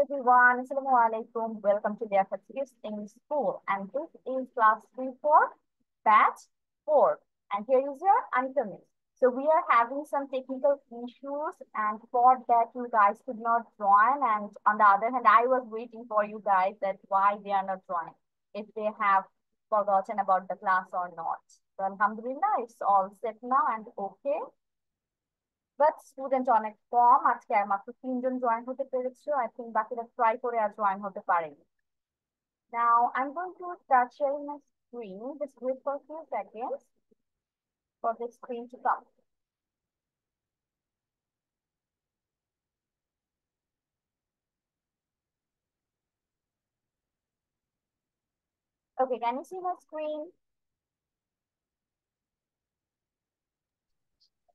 everyone. Assalamu alaikum. Welcome to the Kids English School. And this is class 3-4, batch 4. And here is your Anita Miss. So we are having some technical issues and for that you guys could not join. And on the other hand, I was waiting for you guys that why they are not joining, if they have forgotten about the class or not. So Alhamdulillah, it's all set now and okay. But student অনেক কম, আজকে আর মাত্র 3 জন join হতে পেরেছে। I think বাকিরা try করে আর join হতে পারেনি। Now I am going to start sharing my screen. Just wait for few seconds for the screen to come. Okay, can you see my screen?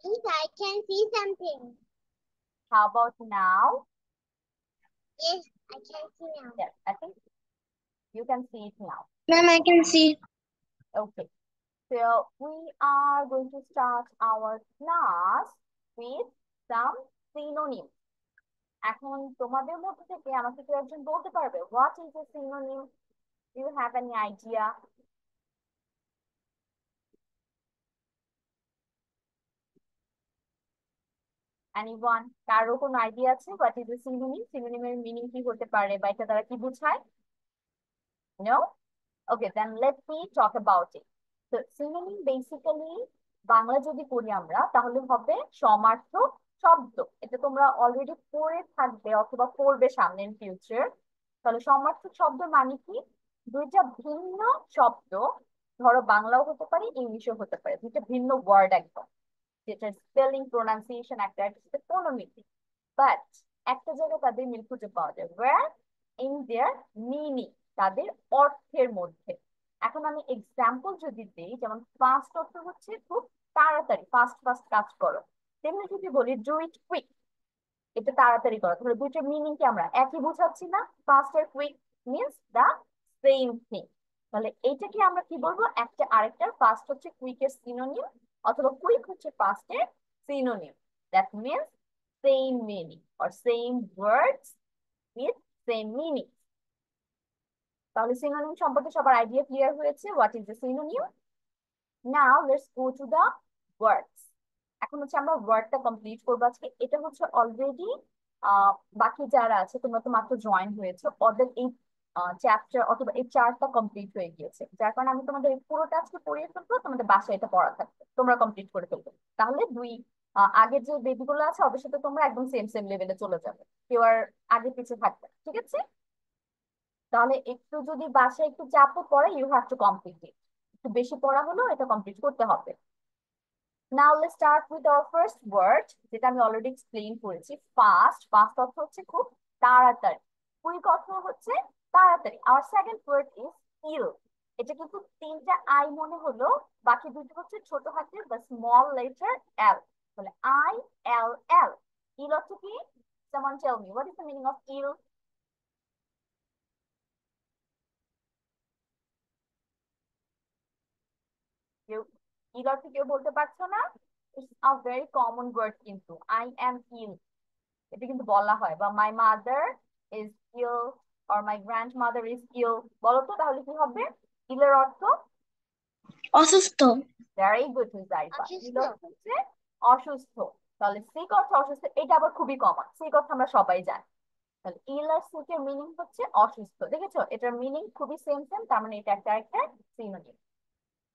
Yes, I can see something. How about now? Yes, I can see now. Yes, I think you can see it now. Ma'am, I can see. Okay, so we are going to start our class with some synonyms. এখন তোমাদের মধ্যে থেকে আমাকে কেউ একজন বলতে পারবে what is a synonym? Do you have any idea? Anyone? কারো কোনো আইডিয়া আছে what is a synonym? সিনোনিমের মিনিং কি হতে পারে বা এটা দ্বারা কি বোঝায়? No? Okay, then let me talk about it. So synonym basically Bangla যদি করি আমরা তাহলে হবে সমার্থক শব্দ। এটা তোমরা অলরেডি পড়ে থাকবে অথবা পড়বে সামনে ইন ফিউচার। তাহলে সমার্থক শব্দ মানে কি? দুইটা ভিন্ন শব্দ, ধরো বাংলাও হতে পারে ইংলিশও হতে পারে, দুইটা ভিন্ন ওয়ার্ড একদম, যেটা স্পেলিং প্রোনাউন্সিয়েশন একটা একটা কোনো মিল, বাট একটা জায়গায় তাদের মিল খুঁজে পাওয়া যায় ওয়্যার ইন দেয়ার মিনিং, তাদের অর্থের মধ্যে। এখন আমি এক্সাম্পল যদি দিই, যেমন ফাস্ট অর্থ হচ্ছে খুব তাড়াতাড়ি, ফাস্ট ফাস্ট কাজ করো। তেমনি যদি বলি ডু ইট কুইক, এটা তাড়াতাড়ি করো, তাহলে দুইটার মিনিং কি আমরা একই বুঝাচ্ছি না? ফাস্ট আর quick means the same thing. তাহলে এইটাকে আমরা কি বলবো? একটা আরেকটার, ফাস্ট হচ্ছে কুইকের সিনোনিম অথবা কুইক হচ্ছে ফাস্টের synonym. That means same meaning or same words with same meaning. তাহলে সিনোনিম সম্পর্কে সবার আইডিয়া ক্লিয়ার হয়েছে what is the synonym. Now let's go to the words. এখন হচ্ছে আমরা ওয়ার্ডটা কমপ্লিট করবো আজকে। এটা হচ্ছে অলরেডি বাকি যারা আছে, তোমরা তো মাত্র জয়েন হয়েছে, ওদের এই চ্যাপ্টার অথবা এই চার্টটা কমপ্লিট হয়ে গিয়েছে, যার কারণে আমি তোমাদের এই পুরোটা আজকে পড়িয়ে ফেলবো, তোমাদের বাসায় এটা পড়া থাকবে, তোমরা কমপ্লিট করে ফেলবে। তাহলে আগের যে বেবিগুলো আছে ওদের সাথে তোমরা একদম সেম সেম লেভেলে চলে যাবে, কেউ আর আগে পিছিয়ে থাকবে না, ঠিক আছে? তাহলে একটু যদি বাসায় একটু চাপও পড়ে, you have to complete it. একটু বেশি পড়া হলেও এটা কমপ্লিট করতে হবে। Now let's start with our first word, যেটা আমি অলরেডি এক্সপ্লেইন করেছি। ফাস্ট, ফাস্ট অর্থ হচ্ছে খুব তাড়াতাড়ি, কুইক অর্থ হচ্ছে তাড়াতাড়ি। our second word is ill। এটা কিন্তু তিনটা আই মনে হলো, বাকি দুটো হচ্ছে ছোট হাতের বা স্মল লেটার এল, তাহলে আই এল এল। ইল অর্থ কি? someone tell me what is the meaning of ill? কেউ ইল অর্থ কেউ বলতে পারছো না? It's a very common word কিন্তু, আই এম ইল, এটা কিন্তু বলা হয়, বা my mother is ill or my grandmother is ill. বলো তো তাহলে কি হবে? ইলের অর্থ অসুস্থ। ভেরি গুড হুজাইফা, অসুস্থ। ইল অর্থ হচ্ছে অসুস্থ। তাহলে সিক অর্থ অসুস্থ, এটা আবার খুবই কমন, সিক অর্থ আমরা সবাই জানি। তাহলে ইল আর সিক এর মিনিং হচ্ছে অসুস্থ, দেখেছো? এটার মিনিং খুবই সেম সেম, তার মানে এটা একটা একটা সিনোনিম।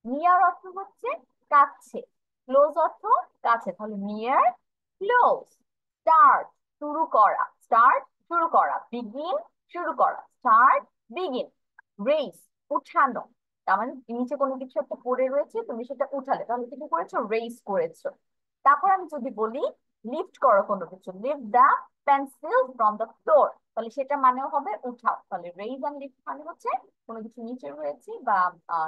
নিয়ার অর্থ হচ্ছে কাছে, ক্লোজ অর্থ কাছে, তাহলে নিয়ার ক্লোজ। স্টার্ট শুরু করা, স্টার্ট শুরু করা, বিগিন শুরু করা, স্টার্ট বিগিন। রেস উঠানো, তার মানে নিচে কোনো কিছু একটা পড়ে রয়েছে, তুমি সেটা উঠালে, তাহলে তুমি কি করেছো? রেস করেছো। তারপর আমি যদি বলি লিফট করো কোনো কিছু, lift the pencil from the floor, তাহলে সেটা মানেও হবে উঠাও। তাহলে রেইজ এন্ড লিফট মানে হচ্ছে কোনো কিছু নিচে রয়েছে বা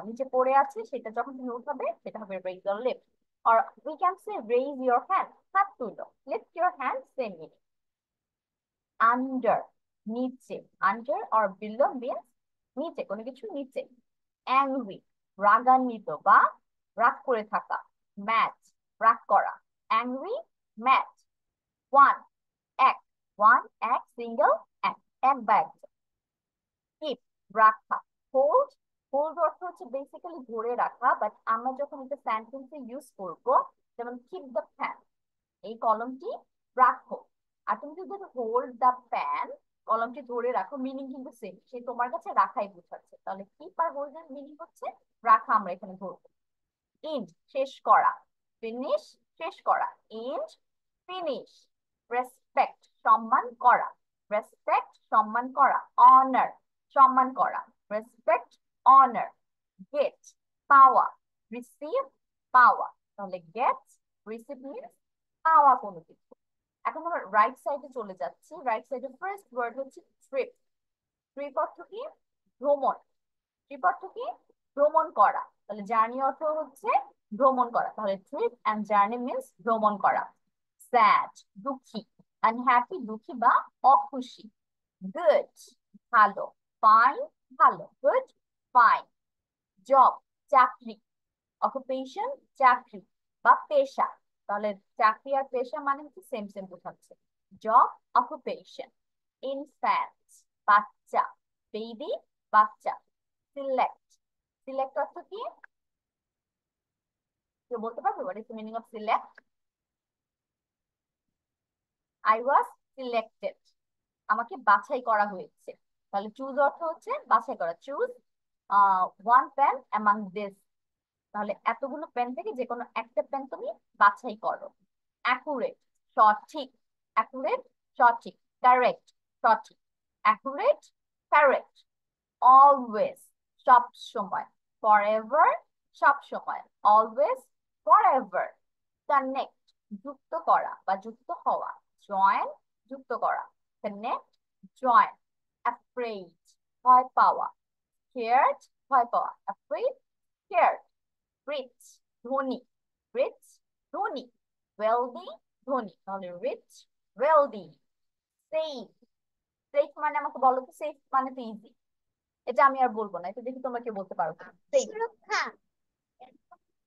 নিচে পড়ে আছে, সেটা যখন তুমি উঠাবে সেটা হবে raise or lift. or we can say raise your hand, হাত তুলো, lift your hand, same meaning. under নিচে, under or below means নিচে, কোনো কিছু নিচে। angry রাগান্বিত বা রাগ করে থাকা, mad রাগ করা, angry mad। one এক, one এক, সিঙ্গেল এক, এক বা একটা। কিপ রাখা। হোল্ড, হোল্ড অর্থ হচ্ছে বেসিক্যালি ধরে রাখা, বাট আমরা যখন এটা সেন্টেন্সে ইউজ করব, যেমন কিপ দ্য ফ্যান, এই কলমটি রাখো। আর তুমি যদি হোল্ড দ্য প্যান, কলমটি ধরে রাখো, মিনিং কিন্তু সেম, সে তোমার কাছে রাখাই বোঝাচ্ছে। তাহলে কিপ আর হোল্ড এর মিনিং হচ্ছে রাখা, আমরা এখানে ধরবো। ইন্ড শেষ করা, ফিনিশ শেষ করা, ইন্ড ফিনিশ। রেসপেক্ট সম্মান করা, রেসপেক্ট সম্মান করা, অনার সম্মান করা, রেসপেক্ট অনার। গেট পাওয়া, রিসিভ পাওয়া, তাহলে গেট রিসিভ মিনস পাওয়া কোনো কিছু। এখন আমরা রাইট সাইডে চলে যাচ্ছি। রাইট সাইডে ফার্স্ট ওয়ার্ড হচ্ছে ট্রিপ। ট্রিপ অর্থ কি? ভ্রমণ। ট্রিপ অর্থ কি? ভ্রমণ করা। তাহলে জার্নি অর্থ হচ্ছে ভ্রমণ করা, তাহলে ট্রিপ এন্ড জার্নি মিন্স ভ্রমণ করা। স্যাড দুঃখী, আনহ্যাপি দুঃখী বা অখুশি। গুড ভালো, ফাইন ভালো, গুড ফাইন। জব চাকরি, অকুপেশন চাকরি বা পেশা, তাহলে চাকরি আর পেশা মানে হচ্ছে সেম সেম বোঝাচ্ছে। Job occupation. ইনফ্যান্ট বাচ্চা, বেবি বাচ্চা। সিলেক্ট, সিলেক্ট অর্থ কি? কেউ বলতে পারবে what is the meaning of select? I was selected, আমাকে বাছাই করা হয়েছে। তাহলে চুজ অর্থ হচ্ছে বাছাই করা। Choose one pen among this, তাহলে এতগুলো পেন থেকে যে কোনো একটা পেন তুমি বাছাই করো। অ্যাকুরেট সঠিক, অ্যাকুরেট সঠিক, কারেক্ট সঠিক, অ্যাকুরেট কারেক্ট। অলওয়েজ সব সময়, ফরএভার সব সময়, অলওয়েজ ফরএভার। কানেক্ট যুক্ত করা বা যুক্ত হওয়া, জয়েন যুক্ত করা, কানেক্ট জয়েন। অ্যাফ্রেড ভয় পাওয়া, স্কেয়ার্ড ভয় পাওয়া, অ্যাফ্রেড স্কেয়ার্ড। রিচ ধনী, রিচ ধনী, ওয়েলদি ধনী, তাহলে রিচ ওয়েলদি। সেফ, সেফ মানে আমাকে বলো তো, সেফ মানে তো ইজি, এটা আমি আর বলবো না, এটা দেখি তোমরা কি বলতে পারো কিনা। সেফ, সুরক্ষা,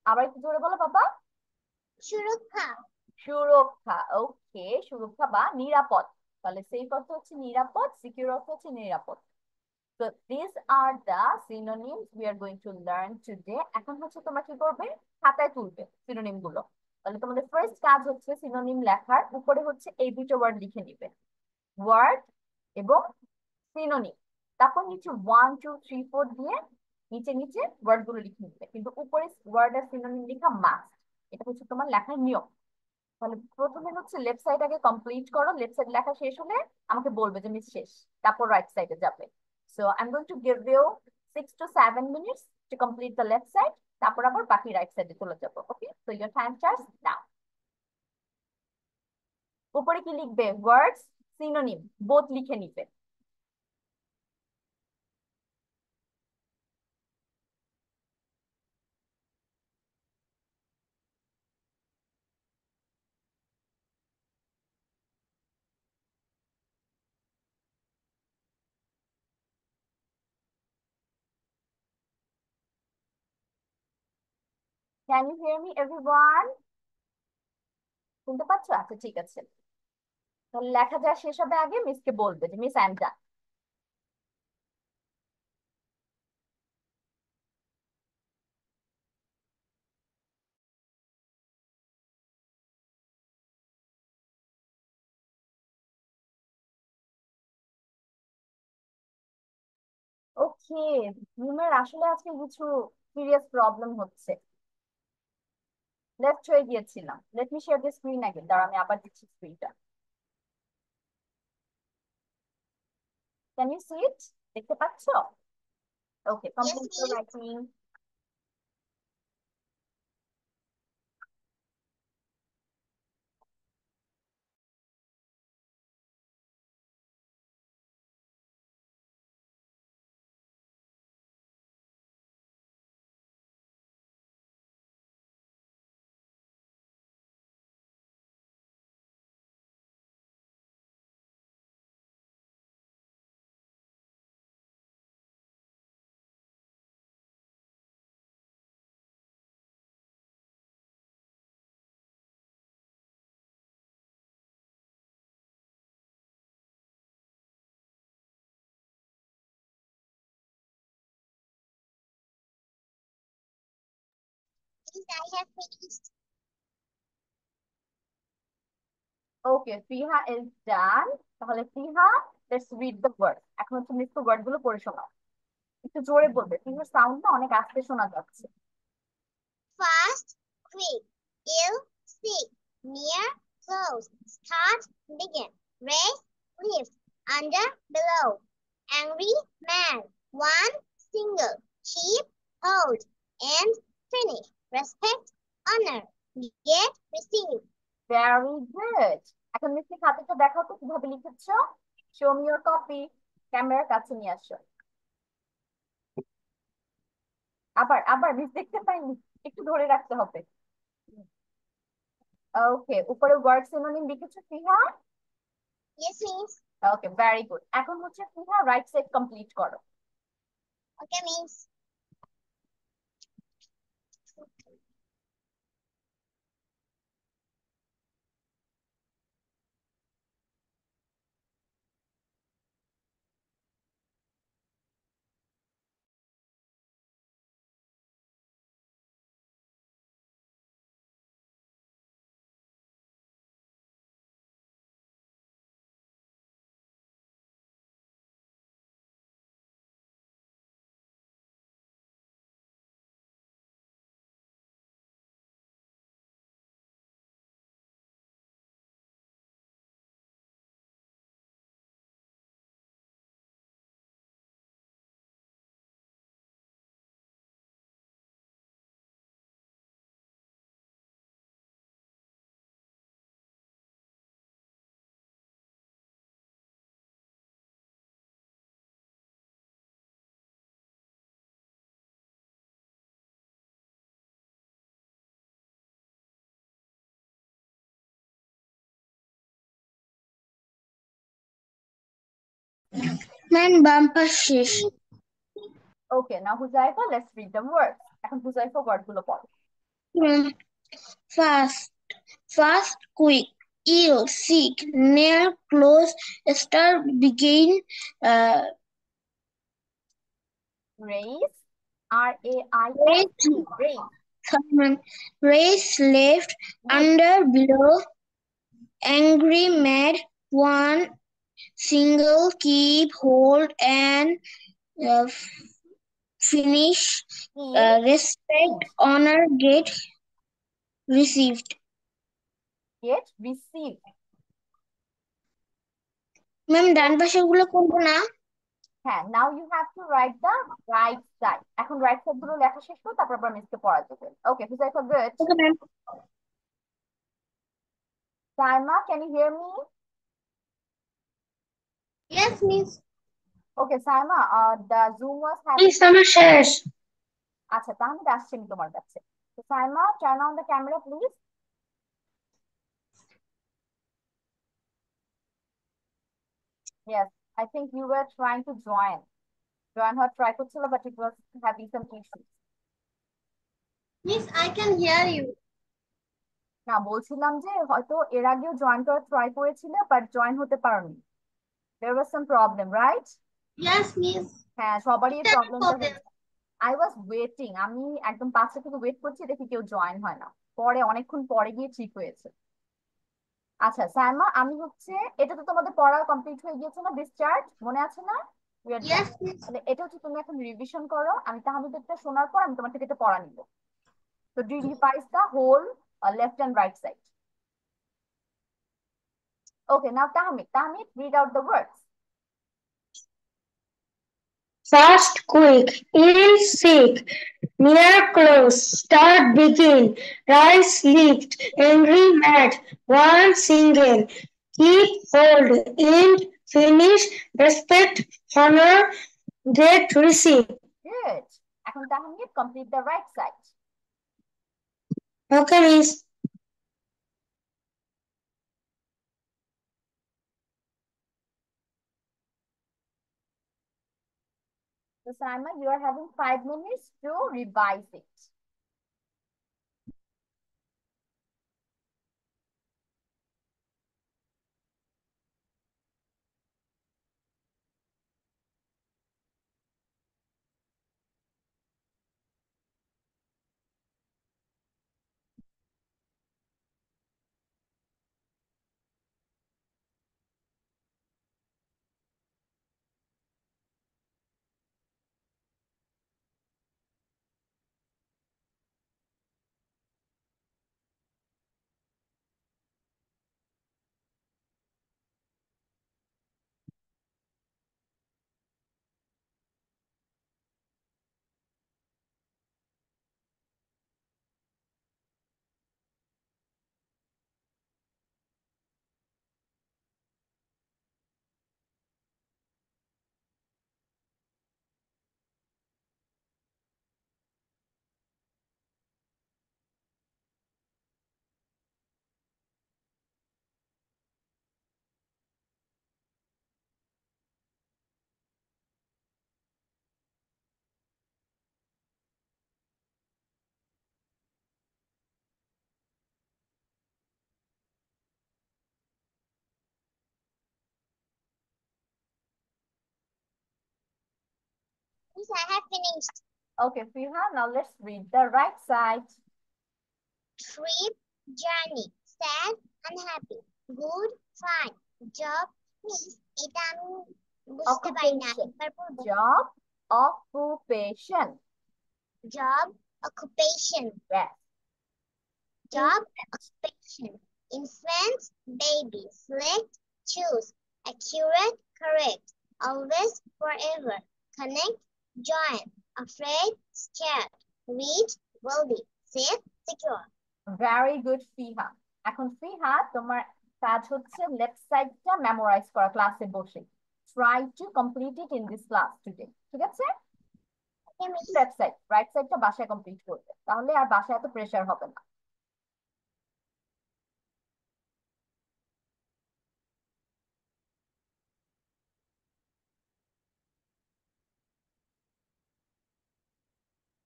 আবার একটু জোরে বলো বাবা। সুরক্ষা, সুরক্ষা, ওকে, সুরক্ষা বা নিরাপদ। তাহলে সেফ অর্থ হচ্ছে নিরাপদ, সিকিউর অর্থ হচ্ছে নিরাপদ। So these are the synonyms we are going to learn today. এখন হচ্ছে তোমরা কি করবে, খাতায় তুলবে সিনোনিম গুলো। তাহলে তোমাদের ফার্স্ট কাজ হচ্ছে সিনোনিম লেখার উপরে হচ্ছে এই দুটো ওয়ার্ড লিখে নিবে, ওয়ার্ড এবং সিনোনিম। তারপর নিচে 1 2 3 4 দিয়ে নিচে নিচে ওয়ার্ড গুলো লিখে নিবে, কিন্তু উপরে ওয়ার্ড আর সিনোনিম লেখা মাস্ট। এটা হচ্ছে তোমার লেখার নিয়ম। তাহলে প্রথমে হচ্ছে লেফট সাইড আগে কমপ্লিট করো, লেফট সাইড লেখা শেষ হলে আমাকে বলবে যে মিস শেষ, তারপর রাইট সাইডে যাবে। So I am going to give you 6 to 7 minutes to complete the left side, তারপর আবার বাকি রাইট সাইডে চলে যাবো। Okay, so your time starts now. উপরে কি লিখবে? ওয়ার্ডস, সিনোনিম বোথ লিখে নিবে। Can you hear me everyone? শুনতে পাচ্ছ? আচ্ছা ঠিক আছে, তাহলে লেখা যা শেষ হবে আগে মিসকে বলবে যে মিস আই এম ডান। ওকে, রুমের আসলে আজকে কিছু সিরিয়াস প্রবলেম হচ্ছে, লেফট হয়ে গিয়েছিলাম। Let me share the screen আগে, দাঁড়া আমি আবার দিচ্ছি স্ক্রিনটা। ক্যান ইউ সি ইট? দেখতে পাচ্ছো? ওকে, yes, complete your miss. Writing. I have finished. Okay, Fiha is done. তাহলে Fiha, let's read the word. এখন হচ্ছে মিস ওয়ার্ড গুলো পড়ে শোনাও। একটু জোরে বলবে, ফিহার সাউন্ডটা অনেক আস্তে শোনা যাচ্ছে। Fast, quick, ill, sick, near, close, start, begin, raise, lift, under, below, angry, mad, one, single, cheap, hold, end, finish, respect, honor, get, receive. Very good. এখন মিস খাতাটা দেখাও তো কিভাবে লিখেছো। Show me your copy. ক্যামেরার কাছে নিয়ে আসো। আবার আবার মিস দেখতে পাইনি, একটু ধরে রাখতে হবে। ওকে, উপরে ওয়ার্ড সিনোনিম লিখেছো Fiha. Yes, miss. Okay, very good. এখন হচ্ছে ফিহা রাইট সাইড কমপ্লিট করো। Okay, miss. ম্যাম বাম পাশ শেষ। Okay, now Huzaifa, let's read the words. এখন হুজাইফা ওয়ার্ড গুলো পড়ো। Fast, fast, quick, ill, sick, near, close, start, begin, raise, R A I S raise, E, raise. raise, left, under, below, angry, mad, one, single, keep, hold, and uh, finish, in, respect, honor, get, received. Get, receive. Ma'am ডান পাশে গুলো করবো না? হ্যাঁ, now you have to write the right side. এখন right side গুলো লেখা শেষ করো, তারপর আবার মিসকে পড়া যাবে। Okay, Huzaifa good. Okay ma'am. Saima, can you hear me? Yes, miss. Okay Saima, the zoom was having. Miss আমার শেষ। আচ্ছা, তাহলে আসছি আমি তোমার কাছে। তো Saima, turn on the camera please. Yes, I think you were trying to join her try করছিল, but it was having some issues. Miss, I can hear you. না, বলছিলাম যে হয়তো এর আগেও জয়েন করার ট্রাই করেছিলে, বাট জয়েন হতে পারোনি। There was some problem, right? Yes, miss. হ্যাঁ, সবারই এই এটা কি প্রবলেমটা problem? হচ্ছে। I was waiting, আমি একদম 5টা থেকে ওয়েট করছি, দেখি কেউ জয়েন হয় না। পরে অনেকক্ষণ পরে গিয়ে ঠিক হয়েছে। আচ্ছা সাইমা, আমি হচ্ছে, এটা তো তোমাদের পড়া কমপ্লিট হয়ে গিয়েছে না, ডিসচার্জ মনে আছে না? We are done. Yes, miss. তাহলে এটা হচ্ছে তুমি এখন রিভিশন করো, আমি তাহমিদেরটা শোনার পর আমি তোমার থেকে এটা পড়া নিব। So do you revise the whole left and right side? Okay, now Tahmid, read out the words. Fast, quick, ill, sick, near, close, start, begin, rise, lift, angry, mad, one, single, keep, hold, end, finish, respect, honor, get, receive. Good. এখন Tahmid, complete the right side. Okay, miss. So Simon, you are having 5 minutes to revise it. Miss, I have finished. Okay, Fiha, now let's read the right side. Trip, journey, sad, unhappy, good, fine, job, miss, এটা আমি বুঝতে পারি না Occupation. একবার বলবো Job, occupation. job, occupation, Yes. job, occupation, infant, baby, select, choose, accurate, correct, always, forever, connect, join, afraid, scared, read, wealthy, safe, secure. Very good, Fiha. এখন ফিহা তোমার কাজ হচ্ছে লেফট সাইডটা মেমোরাইজ করা ক্লাসে বসে। Try to complete it in this class today. ঠিক আছে? Okay, miss. Left side, right সাইডটা বাসায় কমপ্লিট করবে। তাহলে আর বাসায় এত প্রেসার হবে না।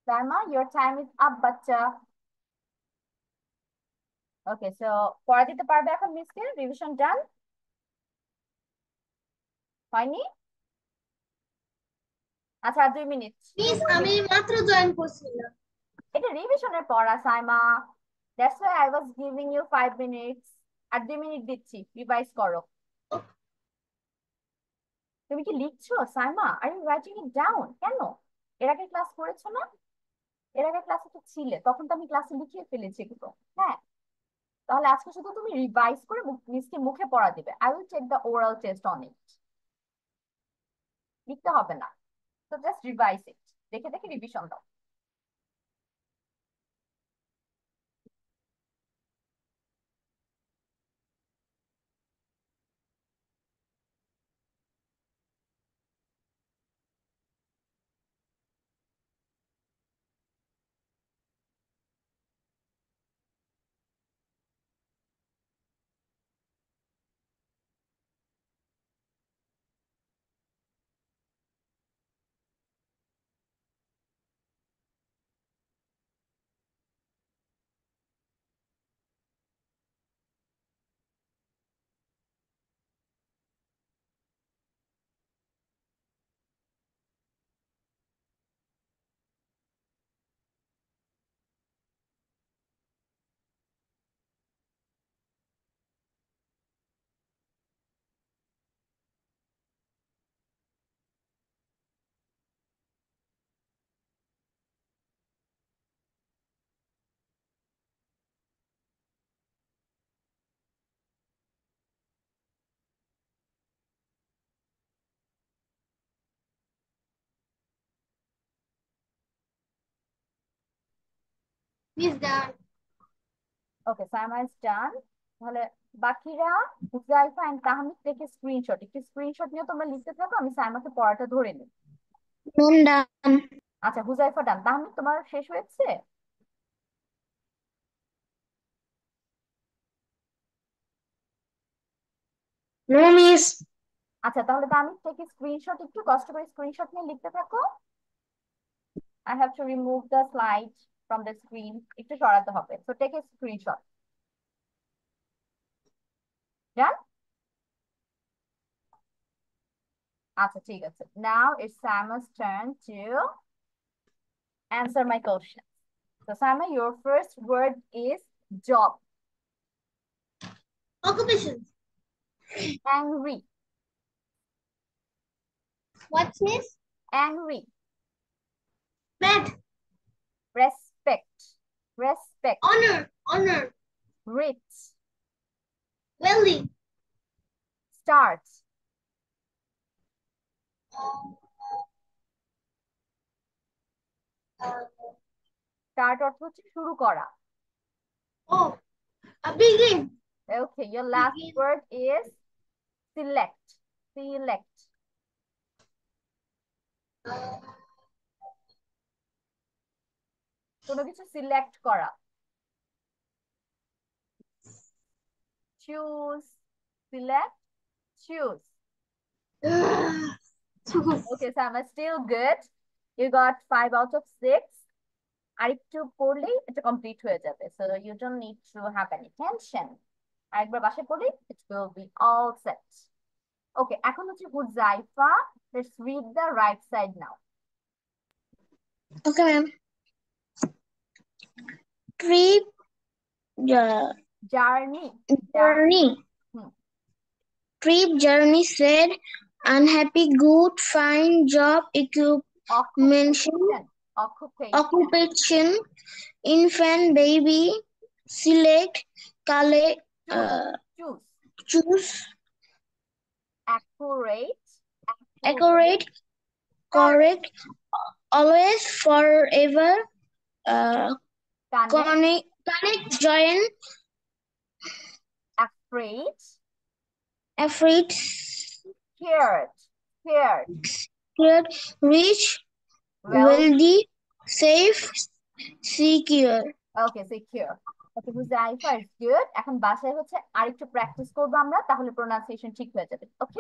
Salma, your time is up, বাচ্চা। ওকে, সো পড়া দিতে পারবে এখন মিসকে? রিভিশন ডান হয়নি? আচ্ছা, আর 2 মিনিট। মিস আমি মাত্র জয়েন করছিলাম। এটা রিভিশনের পড়া Saima. That's why I was giving you 5 minutes. আর 2 মিনিট দিচ্ছি, রিভাইজ করো। তুমি কি লিখছো Saima? Are you writing it down? কেন? এর আগে ক্লাস করেছো না? এর আগে ক্লাসে তো ছিলে, তখন তো আমি ক্লাসে লিখিয়ে ফেলেছি এগুলো। হ্যাঁ, তাহলে আজকে শুধু তুমি রিভাইজ করে মিসকে মুখে পড়া দিবে। I will take the oral test on it. লিখতে হবে না, তো জাস্ট রিভাইজ ইট। দেখে দেখে রিভিশন দাও। Miss done. Okay, Saima is done. তাহলে বাকিরা হুজাইফা এন্ড তাহমিদ থেকে স্ক্রিনশট, একটু স্ক্রিনশট নিয়ে তোমরা লিখতে থাকো, আমি সাইমাকে পড়াটা ধরে নিই। Ma'am done. আচ্ছা, হুজাইফা ডান। তাহমিদ তোমার শেষ হয়েছে? No miss. আচ্ছা, তাহলে তাহমিদ থেকে স্ক্রিনশট, একটু কষ্ট করে স্ক্রিনশট নিয়ে লিখতে থাকো। I have to remove the slide from the screen. একটু সরাতে হবে। So take a screenshot. Done? আচ্ছা, ঠিক আছে। Now it's Sama's turn to answer my question. So Sama, your first word is job. Occupation. Angry. What miss? Angry. Mad. Respect. Respect. Honor. Honor. Rich. Wealthy. Start. Start অর্থ হচ্ছে শুরু করা। Oh, a begin. Okay, your last Begin. word is select. Select. কোনো কিছু select করা। Choose. Select. Choose. Okay, Sama, still good. You got 5 out of 6. আরেকটু পড়লেই এটা কমপ্লিট হয়ে যাবে। So you don't need to have any tension. আরেকবার বাসায় পড়লে it will be all set. Okay, এখন হচ্ছে Huzaifa. Let's read the right side now. Okay, ma'am. Trip, Journey. journey. Hmm. Trip, journey, said, unhappy, good, fine, job, occupation, occupation, infant, baby, select, collect, Choose. choose, Accurate. accurate, correct, always, forever, Connect. connect, join, Afraid. afraid, Scared. scared, rich, Well, wealthy, safe, secure. Okay secure. Okay Huzaifa is good. এখন বাসায় হচ্ছে আরেকটু practice করবো আমরা, তাহলে pronunciation ঠিক হয়ে যাবে। ওকে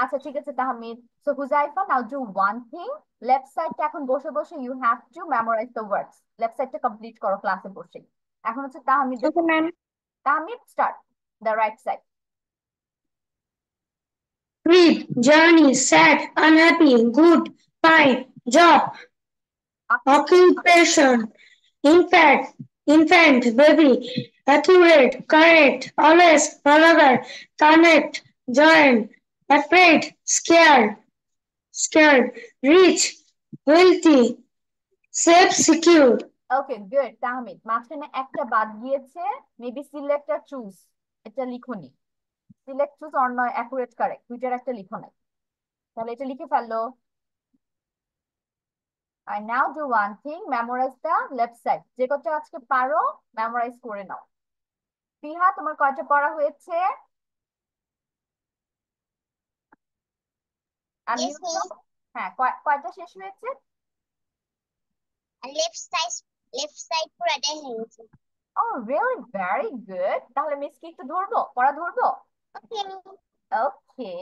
আচ্ছা ঠিক আছে Tahmid. So Huzaifa, now do one thing. Left সাইডটা এখন বসে বসে you have to memorise the words. Left সাইডটা কমপ্লিট করো ক্লাসে বসে। এখন হচ্ছে তাহমিদের। Okay, ma'am. Tahmid start the right side. Trip, journey, sad, unhappy, good, fine, job, occupation, infant, baby, accurate, correct, always, forever, connect, join, afraid, scared, rich, wealthy, safe, secure. Okay good Tahmid. মাঝখানে একটা বাদ গিয়েছে, মেবি সিলেক্ট আর choose, এটা লিখোনি। Select choose or নয় accurate correct, দুইটার একটা লিখো নাই, তাহলে এটা লিখে ফেললো। আর now do one thing, memorize the left side. যে কটা আজকে পারো মেমোরাইজ করে নাও। ফিহা, তোমার কয়টা পড়া হয়েছে? আমি Yes, miss. হ্যাঁ, কয়টা শেষ হয়েছে? Left side পুরাটাই হয়েছে। ও রিয়েলি, ভেরি গুড। তাহলে মিস কি একটু ধরবো, পড়া ধরবো? Okay. ওকে।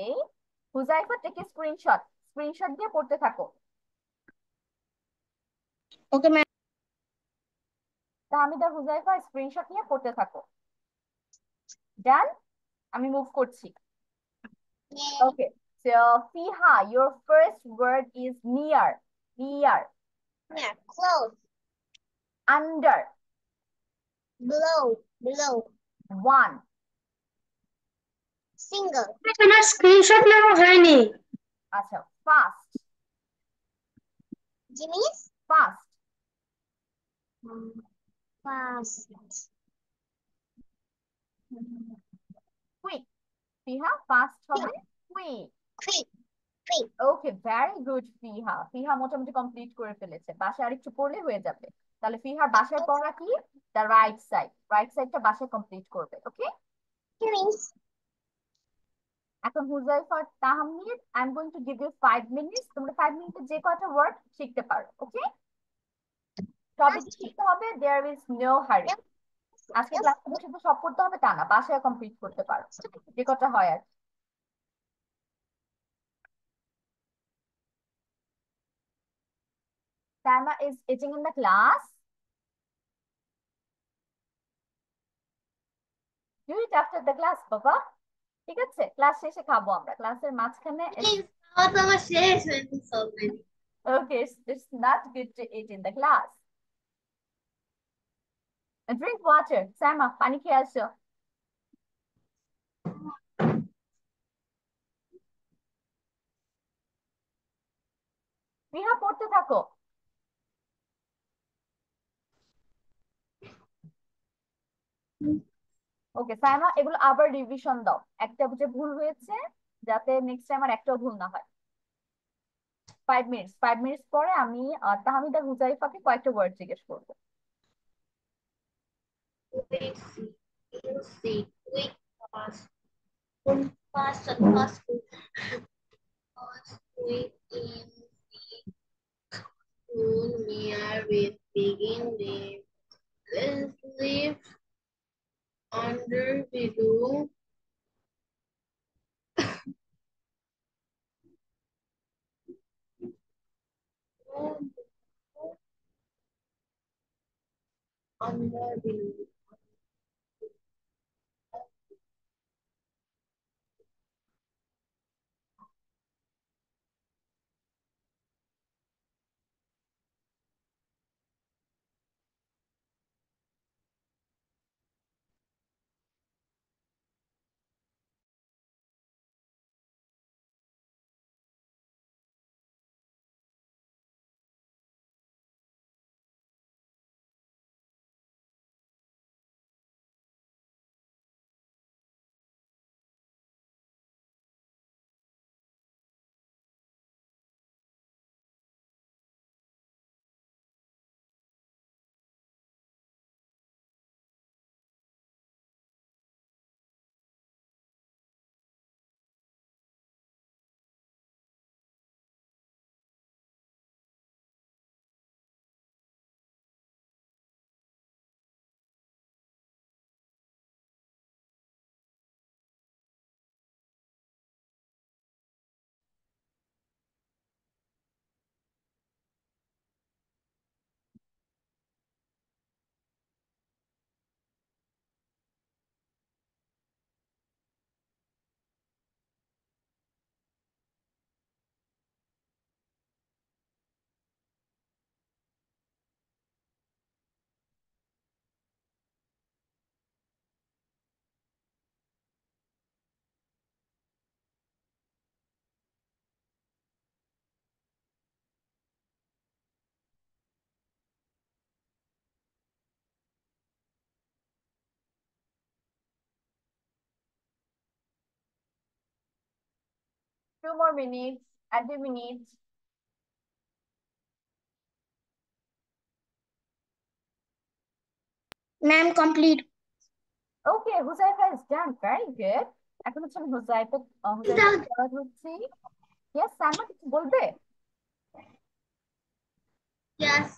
হুজাইফা টেক স্ক্রিনশট, স্ক্রিনশট দিয়ে পড়তে থাকো। Okay, ma'am. তাহমিদ আর হুজাইফা স্ক্রিনশট নিয়ে পড়তে থাকো। ডান। আমি মুভ করছি। Yeah. ওকে, সো ফিহা, your first word is near. Near. Yeah. Close. Under. Below. One. Single. তোমার স্ক্রিনশট নেওয়া হয়নি। আচ্ছা, fast. Jimmy's Fast. fast. Quick. ফিহা, ফাস্ট হবে কুইক। Quick. ওকে, ভেরি গুড ফিহা। ফিহা মোটামুটি কমপ্লিট করে ফেলেছে, বাসায় আরেকটু পড়লে হয়ে যাবে। তাহলে ফিহার বাসায় পড়া কি? The right side. রাইট সাইডটা বাসায় কমপ্লিট করবে। ওকে। Jimmy's. এখন Huzaifa Tahmid, I am going to give you 5 minutes. তোমরা 5 মিনিটে যে কয়টা ওয়ার্ড শিখতে পারো। ওকে, সবই যে শিখতে হবে, দেয়ার ইজ নো হারি। আজকে ক্লাসে বসে তো সব করতে হবে তা না, বাসায় কমপ্লিট করতে পারো যে কটা হয় আর। Tama is eating in the class. Do it after the class, বাবা। ঠিক আছে, ক্লাস শেষে খাবো আমরা, ক্লাসের মাঝখানে। খাওয়া তো আমার শেষ হয়নি already. Okay, it's not good to eat in the class. And drink water. Sama, পানি খেয়ে আসো। রিহা, পড়তে থাকো। ওকে সাইমা, এগুলো আবার রিভিশন দাও, একটা যে ভুল হয়েছে, যাতে নেক্সট টাইম আর একটাও ভুল না হয়। 5 মিনিটস, 5 মিনিটস পরে আমি তাহমিদা হুজাইফাকে কয়েকটা ওয়ার্ড জিজ্ঞেস করবো। quick, fast, fast and fast, quick, easy, cool, near, with, begin, with, live, under, below, under, below. 2 more minutes. And 2 minutes. Ma'am, complete. Okay, Huzaifa is done. Very good. এখন হচ্ছে আমি হুজাইফা পড়া ধরছি। Yes, সাইমা কিছু বলবে? Yes.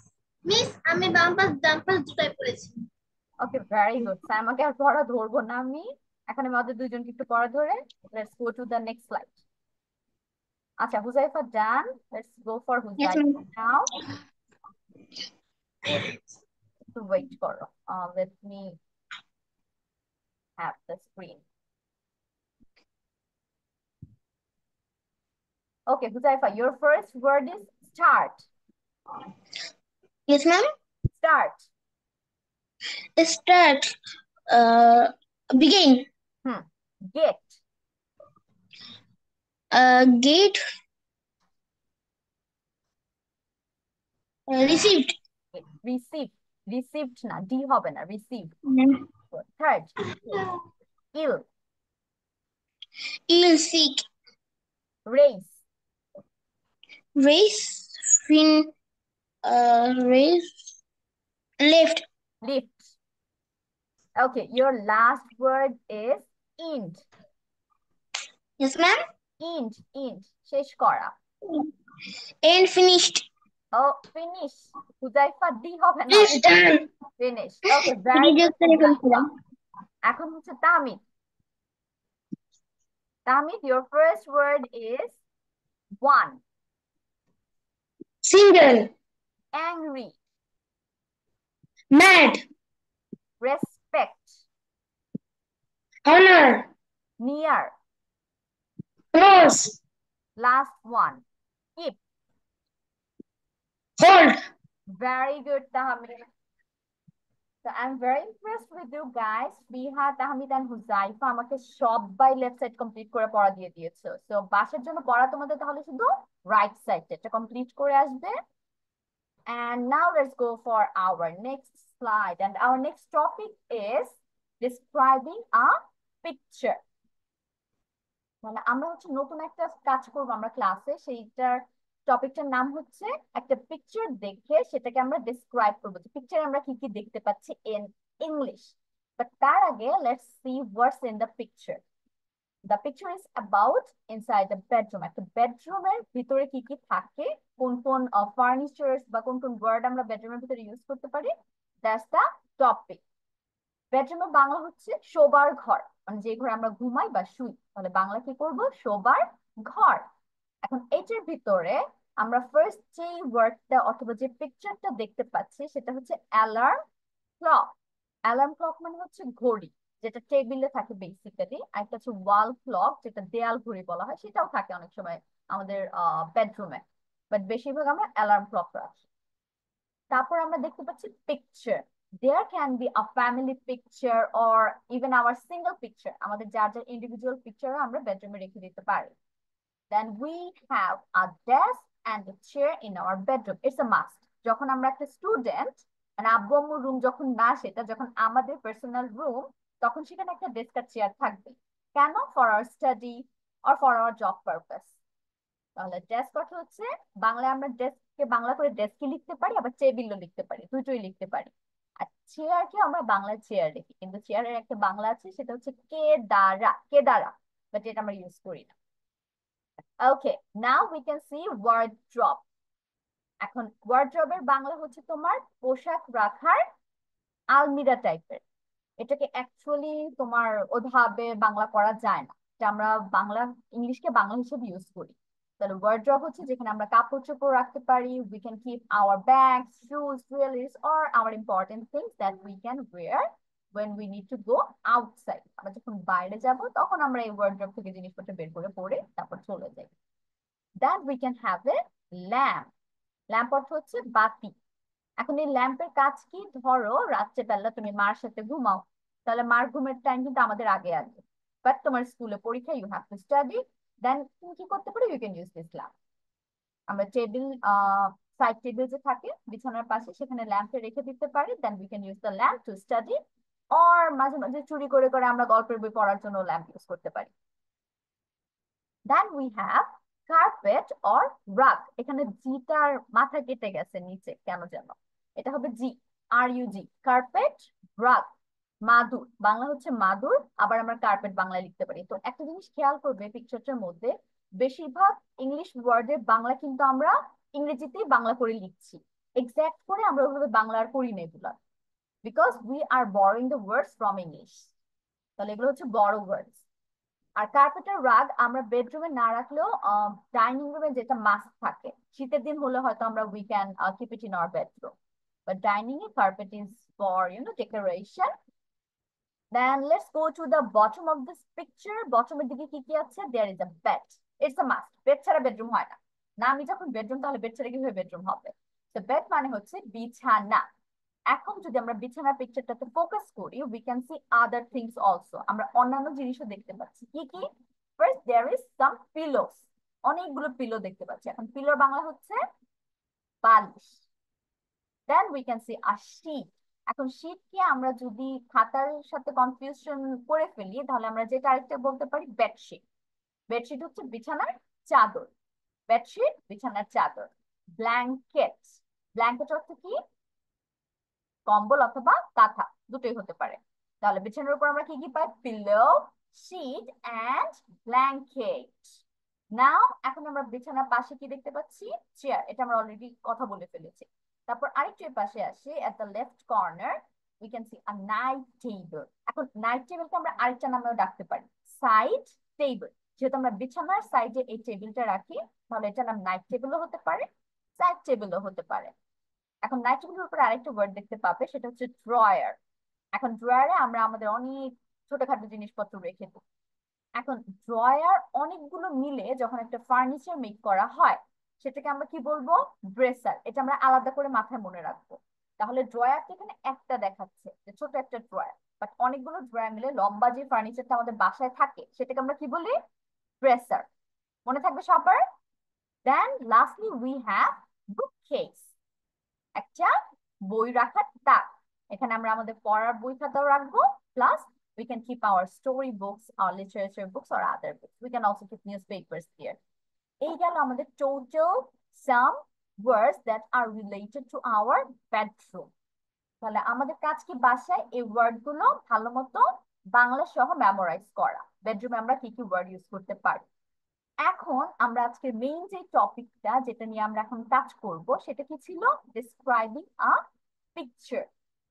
Miss, আমি বাম পাশ দুটাই পড়েছি। Okay, very good. সাইমাকে আর পড়া ধরবো না আমি। এখন আমি ওদের দুইজনকে একটু পড়া ধরে let's go to the next slide. আচ্ছা, Huzaifa done. Let's go for Yes, Huzaifa ma'am. now. To wait করো। Let me have the screen. Okay, Huzaifa, your first word is start. Yes, ma'am. Start. Start. Begin. Get. Get. Received. Received. Received না, D হবে না, received. Ma'am. Third. Ill. Ill, sick. Race. Race. Fin. Race. Left. Lift. Okay, your last word is end. Yes, ma'am. End. End. শেষ করা। And finished. Oh, finish. Huzaifa, D হবে না। It's done. Finish. Okay, very good. এখন হচ্ছে তামিদ। Tamid, your first word is one. Single. Angry. Mad. Respect. Honor. Near. Close. Last one. Keep. Hold. Very good, Tahmid. So I'm very impressed with you guys. Fiha, Tahmid and Huzaifa আমাকে সবাই left side complete করে পড়া দিয়ে দিয়েছো। So বাসার জন্য পড়া তোমাদের তাহলে শুধু রাইট সাইডে এটা কমপ্লিট করে আসবে। And now let's go for our next slide. And our next topic is describing a picture. মানে আমরা হচ্ছে নতুন একটা কাজ করবো আমরা ক্লাসে, সেইটার টপিকটার নাম হচ্ছে একটা পিকচার দেখে সেটাকে আমরা ডেসক্রাইব করবো যে পিকচার আমরা কি কি দেখতে পাচ্ছি ইন ইংলিশ। বাট তার আগে let's see what's in the picture. The picture is about inside the bedroom. একটা বেডরুমের ভিতরে কি কি থাকে, কোন কোন ফার্নিচার্স বা কোন কোন ওয়ার্ড আমরা বেডরুমের ভিতরে ইউজ করতে পারি, দ্যাটস দ্য টপিক। বেডরুমের বাংলা হচ্ছে শোবার ঘর, মানে যে ঘরে আমরা ঘুমাই বা শুই, তাহলে বাংলা কি করব, শোবার ঘর। এখন এটার ভিতরে আমরা ফার্স্ট যে ওয়ার্ডটা অথবা যে পিকচারটা দেখতে পাচ্ছি সেটা হচ্ছে অ্যালার্ম ক্লক। অ্যালার্ম ক্লক মানে হচ্ছে ঘড়ি, যেটা টেবিলে থাকে বেসিক্যালি। আর একটা হচ্ছে ওয়াল ক্লক, যেটা দেয়াল ঘড়ি বলা হয়, সেটাও থাকে অনেক সময় আমাদের বেডরুমে, বাট বেশিরভাগ আমরা অ্যালার্ম ক্লক রাখি। তারপর আমরা দেখতে পাচ্ছি picture. There can be a family picture or even our single picture. আমাদের যার যার ইন্ডিভিজুয়াল পিকচার আমরা বেডরুমে রেখে দিতে পারি। Then we have a desk and a chair in our bedroom. It's a must. যখন আমরা একটা স্টুডেন্ট, মানে আব্বু আম্মুর রুম যখন না, সেটা যখন আমাদের পার্সোনাল রুম, তখন সেখানে একটা ডেস্ক আর চেয়ার থাকবে। কেন? For our study or for our job purpose. তাহলে ডেস্ক অর্থ হচ্ছে, বাংলায় আমরা ডেস্ককে বাংলা করে ডেস্কই লিখতে পারি, আবার টেবিলও লিখতে পারি, দুটোই লিখতে পারি। আর চেয়ারকে আমরা বাংলায় চেয়ার লিখি, কিন্তু চেয়ারের একটা বাংলা আছে, সেটা হচ্ছে কেদারা। কেদারা, বাট এটা আমরা ইউজ করি না। Okay, now we can see wardrobe. এখন ওয়ার্ড্রবের বাংলা হচ্ছে তোমার পোশাক রাখার আলমিরা টাইপের। এটাকে অ্যাকচুয়ালি তোমার ওইভাবে বাংলা করা যায় না, এটা আমরা বাংলা ইংলিশকে বাংলা হিসেবে ইউজ করি। তাহলে ওয়ার্ড্রব হচ্ছে যেখানে আমরা কাপড় চোপড় রাখতে পারি, we can keep our bags, shoes, jewelleries or our important things that we can wear when we need to go outside. আমরা যখন বাইরে যাব তখন আমরা এই ওয়ার্ড্রব থেকে জিনিসপত্র বের করে পরে তারপর চলে যাই। Then we can have a lamp. Lamp অর্থ হচ্ছে বাতি। এখন এই ল্যাম্পের কাজ কি, ধরো রাত্রেবেলা তুমি মার সাথে ঘুমাও, তাহলে মার ঘুমের টাইম কিন্তু আমাদের আগে আগে, বাট তোমার স্কুলে পরীক্ষা, you have to study, then তুমি কি করতে পারো, you can use this lamp. আমরা টেবিল, সাইড টেবিল যে থাকে বিছানার পাশে, সেখানে ল্যাম্পে রেখে দিতে পারি, then we can use the lamp to study, or মাঝে মাঝে চুরি করে করে আমরা গল্পের বই পড়ার জন্য ল্যাম্প ইউজ করতে পারি। Then we have carpet or rug. এখানে জিটার মাথা কেটে গেছে নিচে কেন যেন, এটা হবে জি, আর ইউ জি। কার্পেট, রাগ, মাদুর, বাংলা হচ্ছে মাদুর, আবার আমরা কার্পেট বাংলায় লিখতে পারি। তো একটা জিনিস খেয়াল করবে পিকচারটার মধ্যে, বেশিরভাগ ইংলিশ ওয়ার্ডের বাংলা কিন্তু আমরা ইংরেজিতেই বাংলা করে লিখছি, এক্সাক্ট করে আমরা ওইভাবে বাংলা আর করি না এগুলা, because we are borrowing the words from English. তাহলে এগুলো হচ্ছে বড় ওয়ার্ডস। আর কার্পেটের রাগ আমরা বেডরুমে না রাখলেও ডাইনিং রুমে যেটা মাস্ট থাকে, শীতের দিন হলে হয়তো আমরা we can keep it in our bedroom, but dining A carpet is for decoration. Then let's go to the bottom of this picture. বটমের দিকে কি কি আছে? There is a bed. It's a must. Bed ছাড়া bedroom হয় না। না আমি যখন বেডরুম, তাহলে বেড ছাড়া কিভাবে বেডরুম হবে? তো বেড মানে হচ্ছে বিছানা। এখন যদি আমরা বিছানার পিকচারটাতে ফোকাস করি, we can see other things also. আমরা অন্যান্য জিনিসও দেখতে পাচ্ছি। কি কি? First there is some pillows. অনেকগুলো পিলো দেখতে পাচ্ছি। এখন পিলোর বাংলা হচ্ছে বালিশ। Then we can see a sheet. এখন শীটকে আমরা যদি খাতার সাথে কনফিউশন করে ফেলি, তাহলে আমরা যেটা আরেকটা বলতে পারি বেডশিট। বেডশিট হচ্ছে বিছানার চাদর। বেডশিট বিছানার চাদর। ব্ল্যাঙ্কেট, ব্ল্যাঙ্কেট অর্থ কি? কম্বল অথবা কাঁথা, দুটোই হতে পারে। তাহলে বিছানার উপর আমরা কি কি পাই? Pillow, sheet and blanket. Now এখন আমরা বিছানার পাশে কি দেখতে পাচ্ছি? চেয়ার। এটা আমরা অলরেডি কথা বলে ফেলেছি। তারপর আরেকটু পাশে আসি, at the left corner we can C a night table. এখন নাইট টেবিলকে আমরা আরেকটা নামেও ডাকতে পারি, সাইড টেবিল। যেহেতু আমরা বিছানার সাইডে এই টেবিলটা রাখি, তাহলে এটার নাম নাইট টেবিলও হতে পারে, সাইড টেবিলও হতে পারে। এখন নাইট টেবিলের উপরে আরেকটা ওয়ার্ড দেখতে পাবে, সেটা হচ্ছে ড্রয়ার। এখন ড্রয়ারে আমরা আমাদের অনেক ছোটখাটো জিনিসপত্র রেখে দিই। এখন ড্রয়ার অনেকগুলো মিলে যখন একটা ফার্নিচার মেক করা হয়, সেটাকে আমরা কি বলবো? ড্রেসার। এটা আমরা আলাদা করে মাথায় মনে রাখবো। তাহলে ড্রয়ারটা এখানে একটা দেখাচ্ছে, যে ছোট একটা ড্রয়ার, বাট অনেকগুলো ড্রয়ার মিলে লম্বা যে ফার্নিচারটা আমাদের বাসায় থাকে, সেটাকে আমরা কি বলি? ড্রেসার। মনে থাকবে সবার? দেন লাস্টলি উই হ্যাভ বুককেস, একটা বই রাখার তাক। এখানে আমরা আমাদের পড়ার বই খাতাও রাখবো, plus we can keep our story books, our literature books or other books. We can also keep newspapers here. এই গেল আমাদের total some words that are related to our bedroom. তাহলে আমাদের কাজ কি? বাসায় এই ওয়ার্ড গুলো ভালো মতো বাংলা সহ মেমোরাইজ করা। বেডরুমে আমরা কি কি ওয়ার্ড ইউজ করতে পারি। এখন আমরা আজকে মেইন যে টপিকটা, যেটা নিয়ে আমরা এখন কাজ করব, সেটা কি ছিল? ডিসক্রাইবিং আ পিকচার,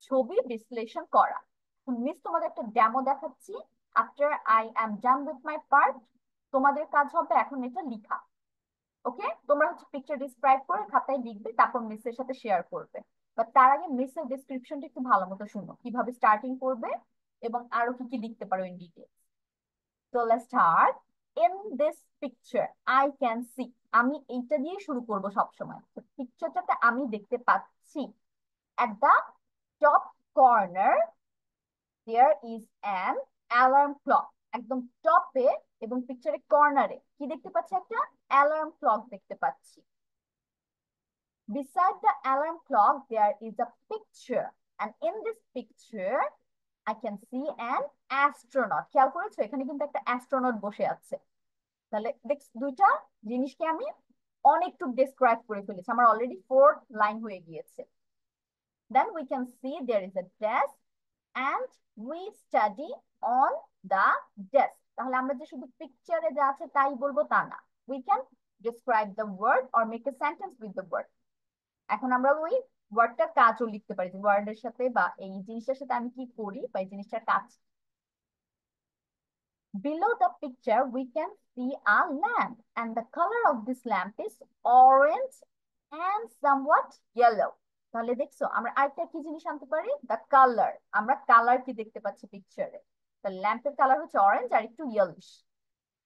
ছবি বিশ্লেষণ করা। মিস তোমাদের একটা ডেমো দেখাচ্ছি। After I am done with my part, তোমাদের কাজ হবে এখন এটা লিখা। ওকে, তোমরা হচ্ছে পিকচার ডিসক্রাইব করে খাতায় লিখবে, তারপর মিসের সাথে শেয়ার করবে। বাট তার আগে মিসের ডেসক্রিপশনটা একটু ভালো মতো শুনো, কিভাবে স্টার্টিং করবে এবং আরো কি কি লিখতে পারো in details. So let's start. In this picture, I can see. আমি এইটা দিয়ে শুরু করব সবসময়। তো পিকচারটাতে আমি দেখতে পাচ্ছি, at the top corner there is an alarm clock. একদম টপে এবং পিকচারের কর্নারে কি দেখতে পাচ্ছি? একটা অ্যালার্ম ক্লক দেখতে পাচ্ছি। Beside the alarm clock there is a picture, and in this picture I can see an astronaut. খেয়াল করেছো? এখানে কিন্তু একটা অ্যাস্ট্রোনট বসে আছে। তাহলে দুইটা জিনিসকে আমি অনেকটুকু ডেসক্রাইব করে ফেলেছি, আমার অলরেডি 4 লাইন হয়ে গিয়েছে। Then we can see there is a desk and we study on the desk. তাহলে আমরা যে শুধু পিকচারে যা আছে তাই বলবো তা না, we can describe the word or make a sentence with the word. এখন আমরা ওই ওয়ার্ডটা কাজও লিখতে পারি, যে ওয়ার্ডের সাথে বা এই জিনিসটার সাথে আমি কি করি বা এই জিনিসটার কাজ। Below the picture, we can see a lamp, and the color of this lamp is orange and somewhat yellow. তাহলে দেখছো আমরা আরেকটা কি জিনিস আনতে পারি? the color. আমরা কালার কি দেখতে পাচ্ছি পিকচারে? তো ল্যাম্পের কালার হচ্ছে অরেঞ্জ আর একটু ইয়েলোইশ,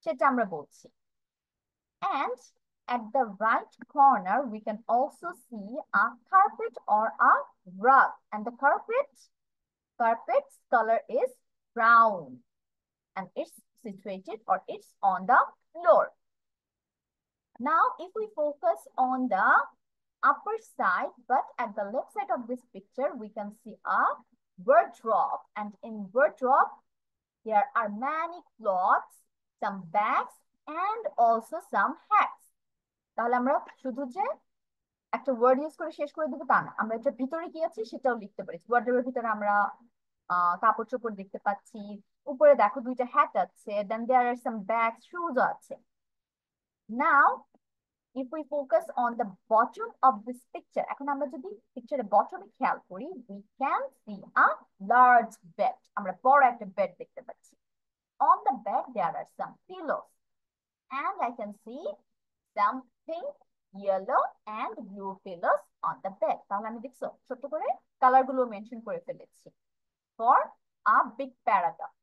সেটা আমরা বলছি। And at the right corner, we can also see a carpet or a rug, and the carpet's color is brown, and it's situated or it's on the floor. Now, if we focus on the upper side, but at the left side of this picture, we can see a wardrobe, and in wardrobe, there are many clothes, some bags, and also some hats. তাহলে আমরা শুধু যে একটা word use করে শেষ করে দেবো তা না, আমরা এটার ভিতরে কি আছে সেটাও লিখতে পারি। ওয়ার্ডের ভিতরে আমরা কাপড় চোপড় দেখতে পাচ্ছি, উপরে দেখো দুইটা হ্যাট আছে, দেন দেয়ার আর সাম ব্যাগ, শুজ আছে। নাও if we focus on the bottom of this picture, এখন আমরা যদি পিকচারের বটমে খেয়াল করি, we can see a large bed, আমরা বড় একটা বেড দেখতে পাচ্ছি। On the bed there are some pillows and I can see some pink, yellow and blue pillows on the bed. তাহলে আমি দেখছো ছোট করে কালার গুলো মেনশন করে ফেলেছি for a big paragraph.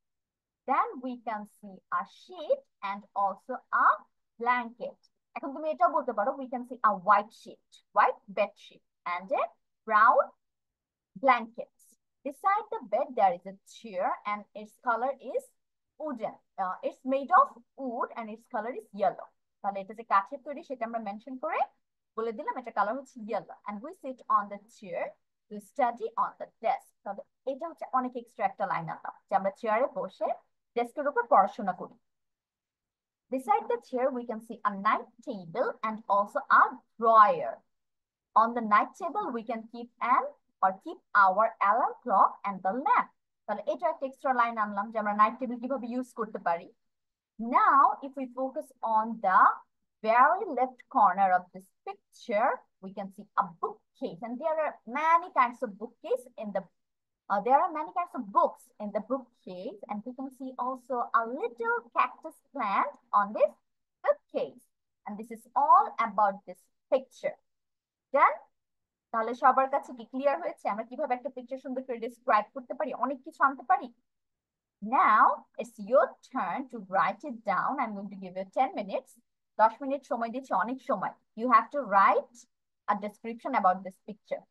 Then we can see a sheet and also a blanket. এখন তুমি এটাও বলতে পারো we can see a white sheet, white bed sheet and a brown blanket. Beside the bed there is a chair and its color is wooden. It's made of wood and its color is yellow. তাহলে এটা যে কাঠের তৈরি সেটা আমরা mention করে বলে দিলাম এটা কালার হচ্ছে yellow. And we sit on the chair to study on the desk. তাহলে এটা হচ্ছে অনেক এক্সট্রা একটা লাইন আনলাম যে আমরা চেয়ারে বসে ডেস্কের উপর পড়াশোনা করি। Beside the chair we can see a night table and also a drawer. On the night table we can keep our alarm clock and the lamp. তাহলে এটা একটা এক্সট্রা লাইন আনলাম যে আমরা নাইট টেবিল কিভাবে ইউজ করতে পারি। Now if we focus on the very left corner of this picture we can see a bookcase and there are many kinds of bookcase in the there are many kinds of books in the bookcase and we can see also a little cactus plant on this bookcase and this is all about this picture. Done? তাহলে সবার কাছে কি clear হয়েছে আমরা কিভাবে একটা picture সুন্দর করে ডেসক্রাইব করতে পারি, অনেক কিছু আনতে পারি? Now it's your turn to write it down. I'm going to give you 10 minutes. 10 minute সময় দিচ্ছি, অনেক সময়। You have to write a description about this picture.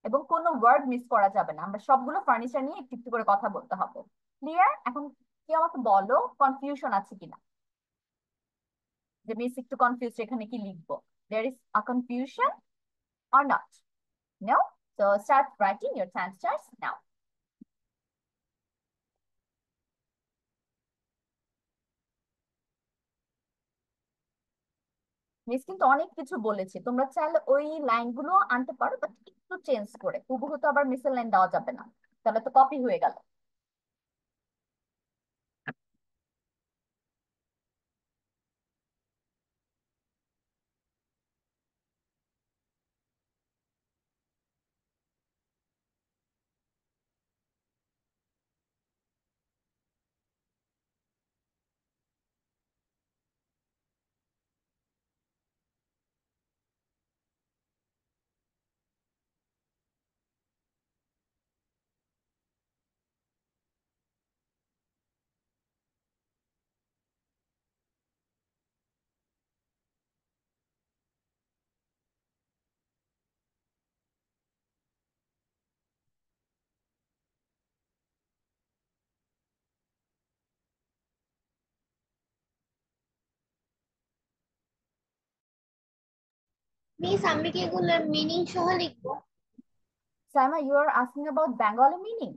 এবং কোনো ওয়ার্ড মিস করা যাবে না, আমরা সবগুলো ফার্নিচার নিয়ে একটু একটু করে কথা বলতে হবে। ক্লিয়ার? এখন কি আমাকে বলো কনফিউশন আছে কিনা, যে মিস একটু কনফিউজ এখানে কি লিখবো, there is a confusion or not? No? So start writing, your time starts now. Miss কিন্তু অনেক কিছু বলেছে, তোমরা চাইলে ওই লাইনগুলো আনতে পারো বাট একটু চেঞ্জ করে, হুবহু তো আবার মিসের লাইন দেওয়া যাবে না, তাহলে তো কপি হয়ে গেল। মিস আমি কি এগুলোর মিনিং সহ লিখবো? Saima, you are asking about Bengali meaning?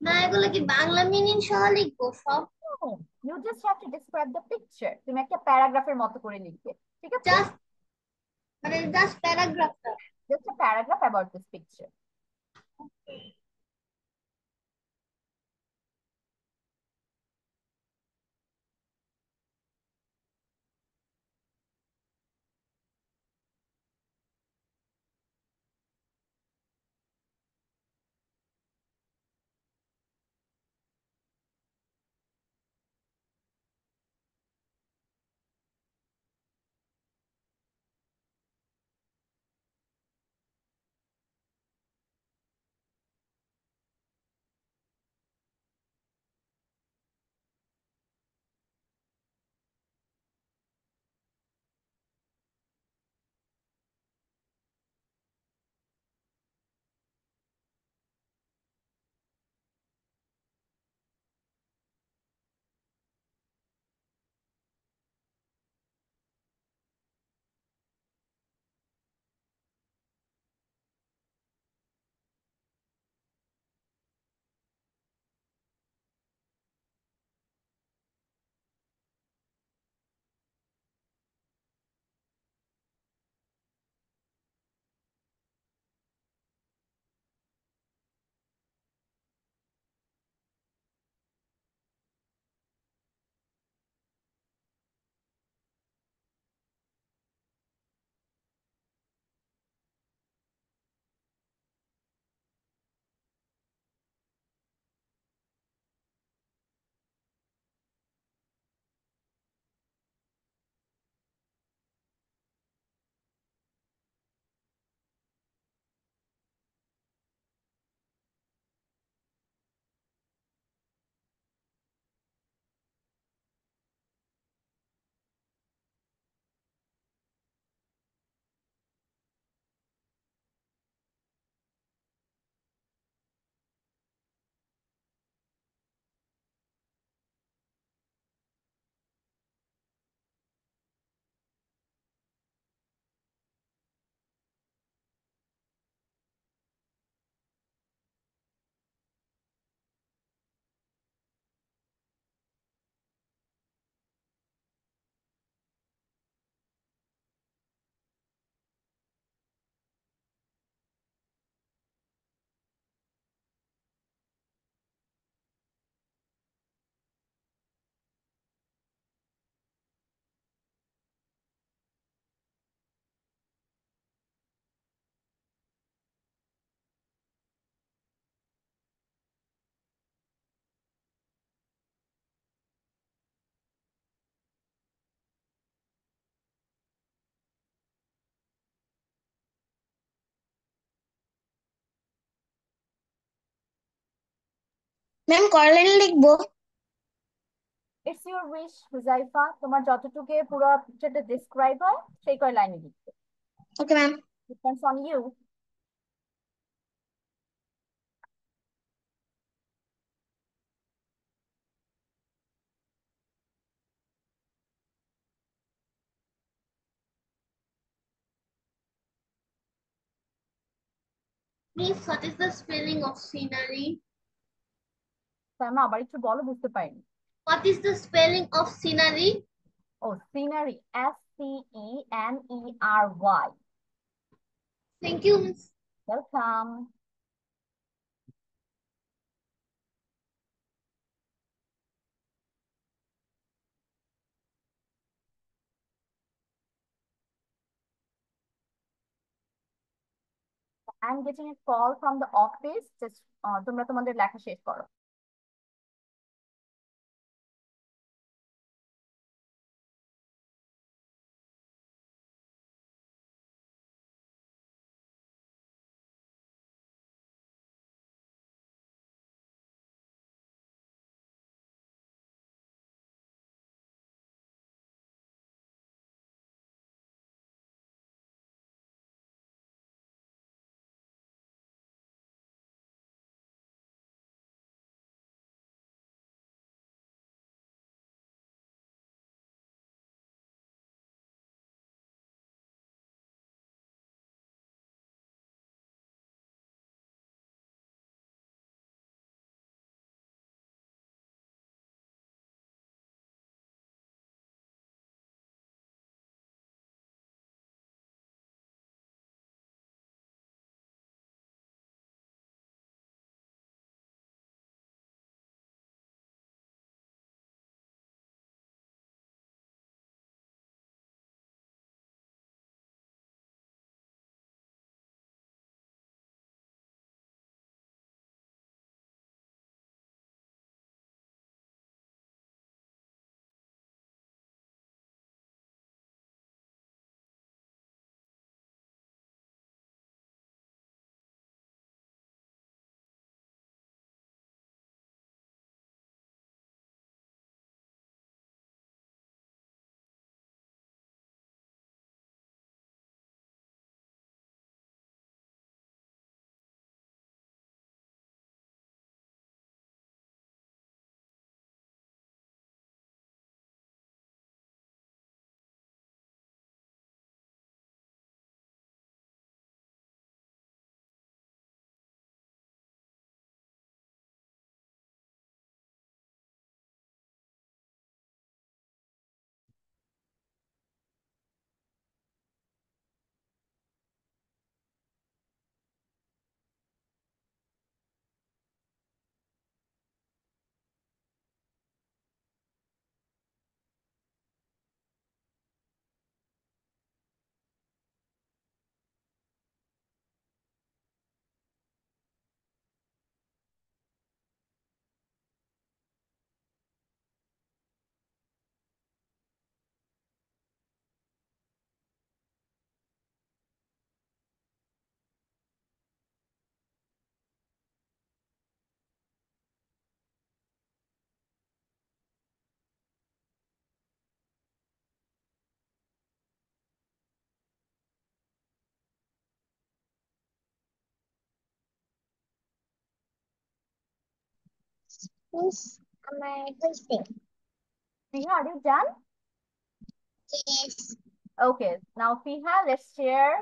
না, এগুলো কি বাংলা মিনিং সহ লিখবো সব? No, you just have to describe the picture. তুমি একটা প্যারাগ্রাফের মতো করে লিখবে, ঠিক আছে? জাস্ট মানে জাস্ট প্যারাগ্রাফটা? Just a paragraph about this picture. Ma'am কয় লাইন লিখবো? ইটস ইউর উইশ হুজাইফা, তোমার যতটুকু পুরো পিকচারটা ডিসক্রাইব হয় সেই কয় লাইনে লিখবে। Okay ma'am. Depends on you. Miss, what is the spelling of scenery? Saima আবার একটু বলো, বুঝতে পারিনি। What is the spelling of scenery? ও scenery, SCENERY। Thank you, Miss. Welcome. I am getting a call from the office, just তোমরা তোমাদের লেখা শেষ করো। Miss, am I listening? Fiha, are you done? Yes. Okay, now Fiha, let's share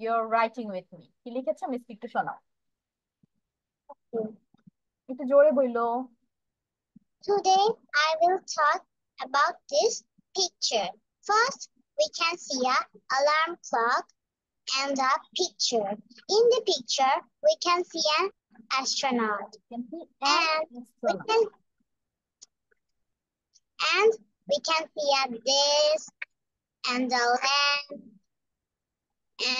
your writing with me. কি লিখেছো miss একটু শোনাও, একটু জোরে বইলো। Today I will talk about this picture. First, we can see a alarm clock and a picture. In the picture, we can see an astronaut. You can see And an we astronaut. can see a desk and a lamp,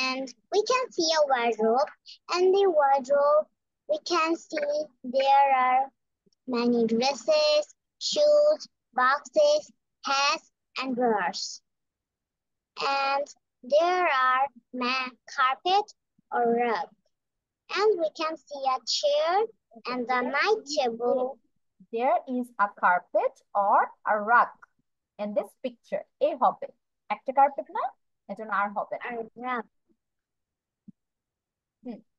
and we can see a wardrobe. And the wardrobe, we can see there are many dresses, shoes, boxes, hats, and drawers. And there are carpet or rug. And we can see a chair and the night table. There is a carpet or a rug in this picture. A হবে একটা carpet না, এজন্য আর হবে না। A rug.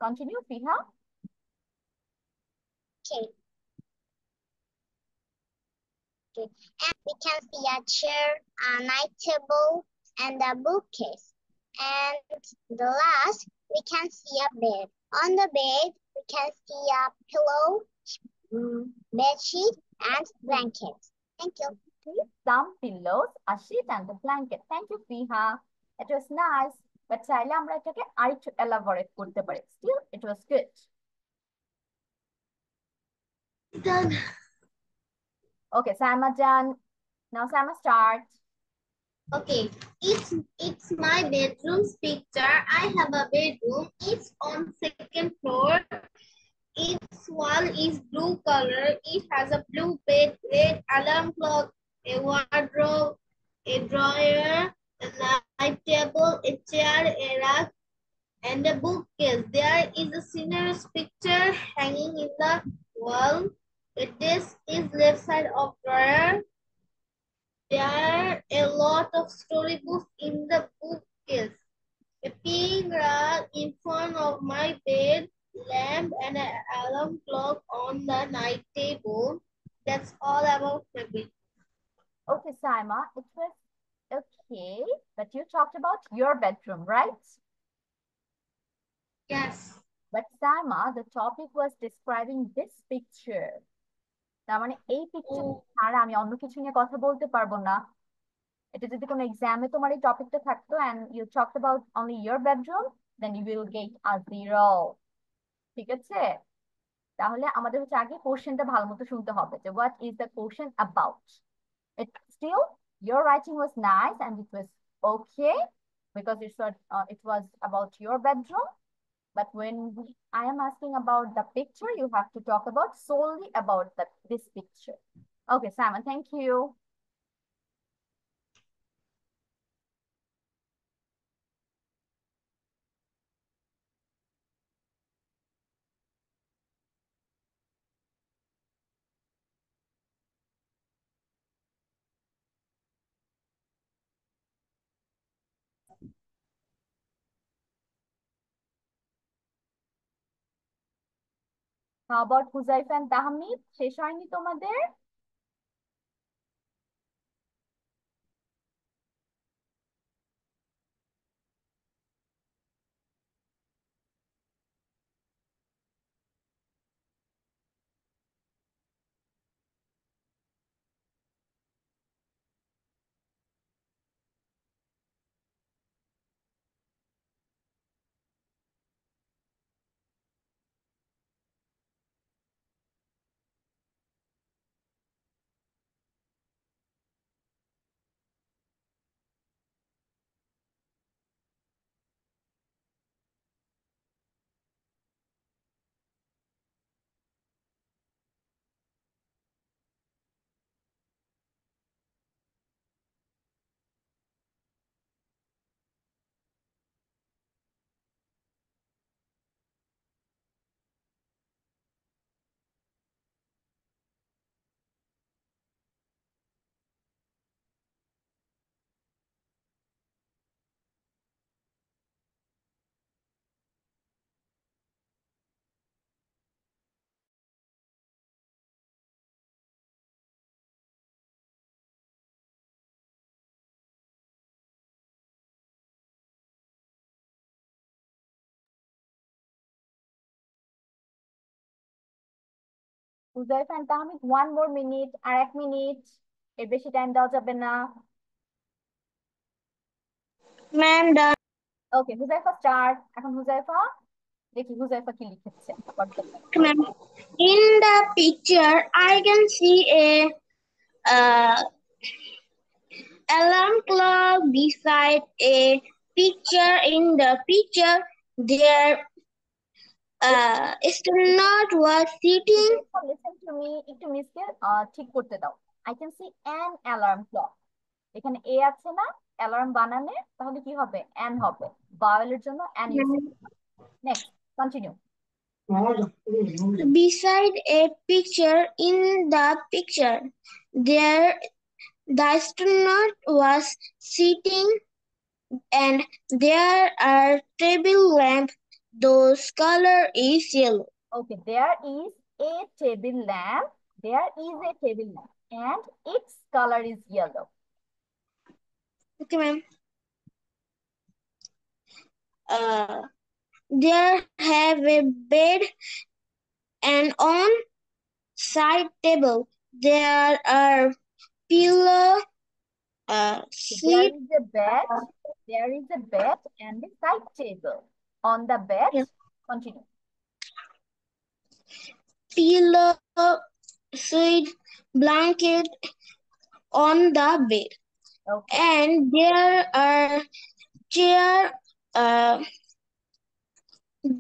Continue, Fiha. Okay. Okay. And we can see a chair, a night table, and a bookcase. And the last, we can see a bed. On the bed, we can see a pillow, bed sheet, and blankets. Thank you. Some pillows, a sheet, and a blanket. Thank you, Fiha. It was nice, but চাইলে আমরা এটাকে আরেকটু elaborate করতে পারি. Still, it was good. Done. Okay, Sama Jan. Now Sama start. Okay, it's my bedroom's picture. I have a bedroom. It's on second floor. Its wall is blue color. It has a blue bed, red alarm clock, a wardrobe, a drawer, a night table, a chair, a rug, and a bookcase. There is a scenery's picture hanging in the wall. A desk is left side of drawer. There are a lot of storybooks in the bookcase. A pink rug in front of my bed, lamp, and an alarm clock on the night table. That's all about my bed. Okay, Saima, it was okay, but you talked about your bedroom, right? Yes. But Saima, the topic was describing this picture. তার মানে এই picture ছাড়া আমি অন্য কিছু নিয়ে কথা বলতে পারবো না। এটা যদি কোনো এক্সামে তোমার এই টপিকটা থাকতো and you talked about only your bedroom, then you will get a 0. ঠিক আছে, তাহলে আমাদের হচ্ছে আগে কোশ্চেনটা ভালো মতো শুনতে হবে যে what is the question about. It still your writing was nice and it was okay because it was about your bedroom. But when I am asking about the picture, you have to talk about solely about this picture. Okay, Simon, thank you. How about Huzaifa and Tahmid? শেষ হয়নি তোমাদের? Huzaifa and Tahmid, 1 more minute, R 1 minute, এর বেশি time দেওয়া যাবে না। Ma'am, done. ওকে, Huzaifa start. এখন হুজাইফা দেখি হুজাইফা কি লিখেছে। Ma'am, in the picture, I can see a alarm clock beside a picture. In the picture, there astronaut was sitting. Listen to me, একটু মিসকে ঠিক করতে দাও। I can see an alarm clock. এখানে এ আছে না অ্যালার্ম বানানে, তাহলে কি হবে? an হবে। ভাওয়েলের জন্য an use. Next, continue. Beside a picture in the picture, there the astronaut was sitting and there are table lamp. Those color is yellow. Okay, there is a table lamp. There is a table lamp and its color is yellow. Okay, ma'am. There have a bed and on side table there are pillow, There seat, is a bed. There is a bed and a side table. On the bed, continue. pillow, seat, blanket on the bed. Okay, And there are chair, uh,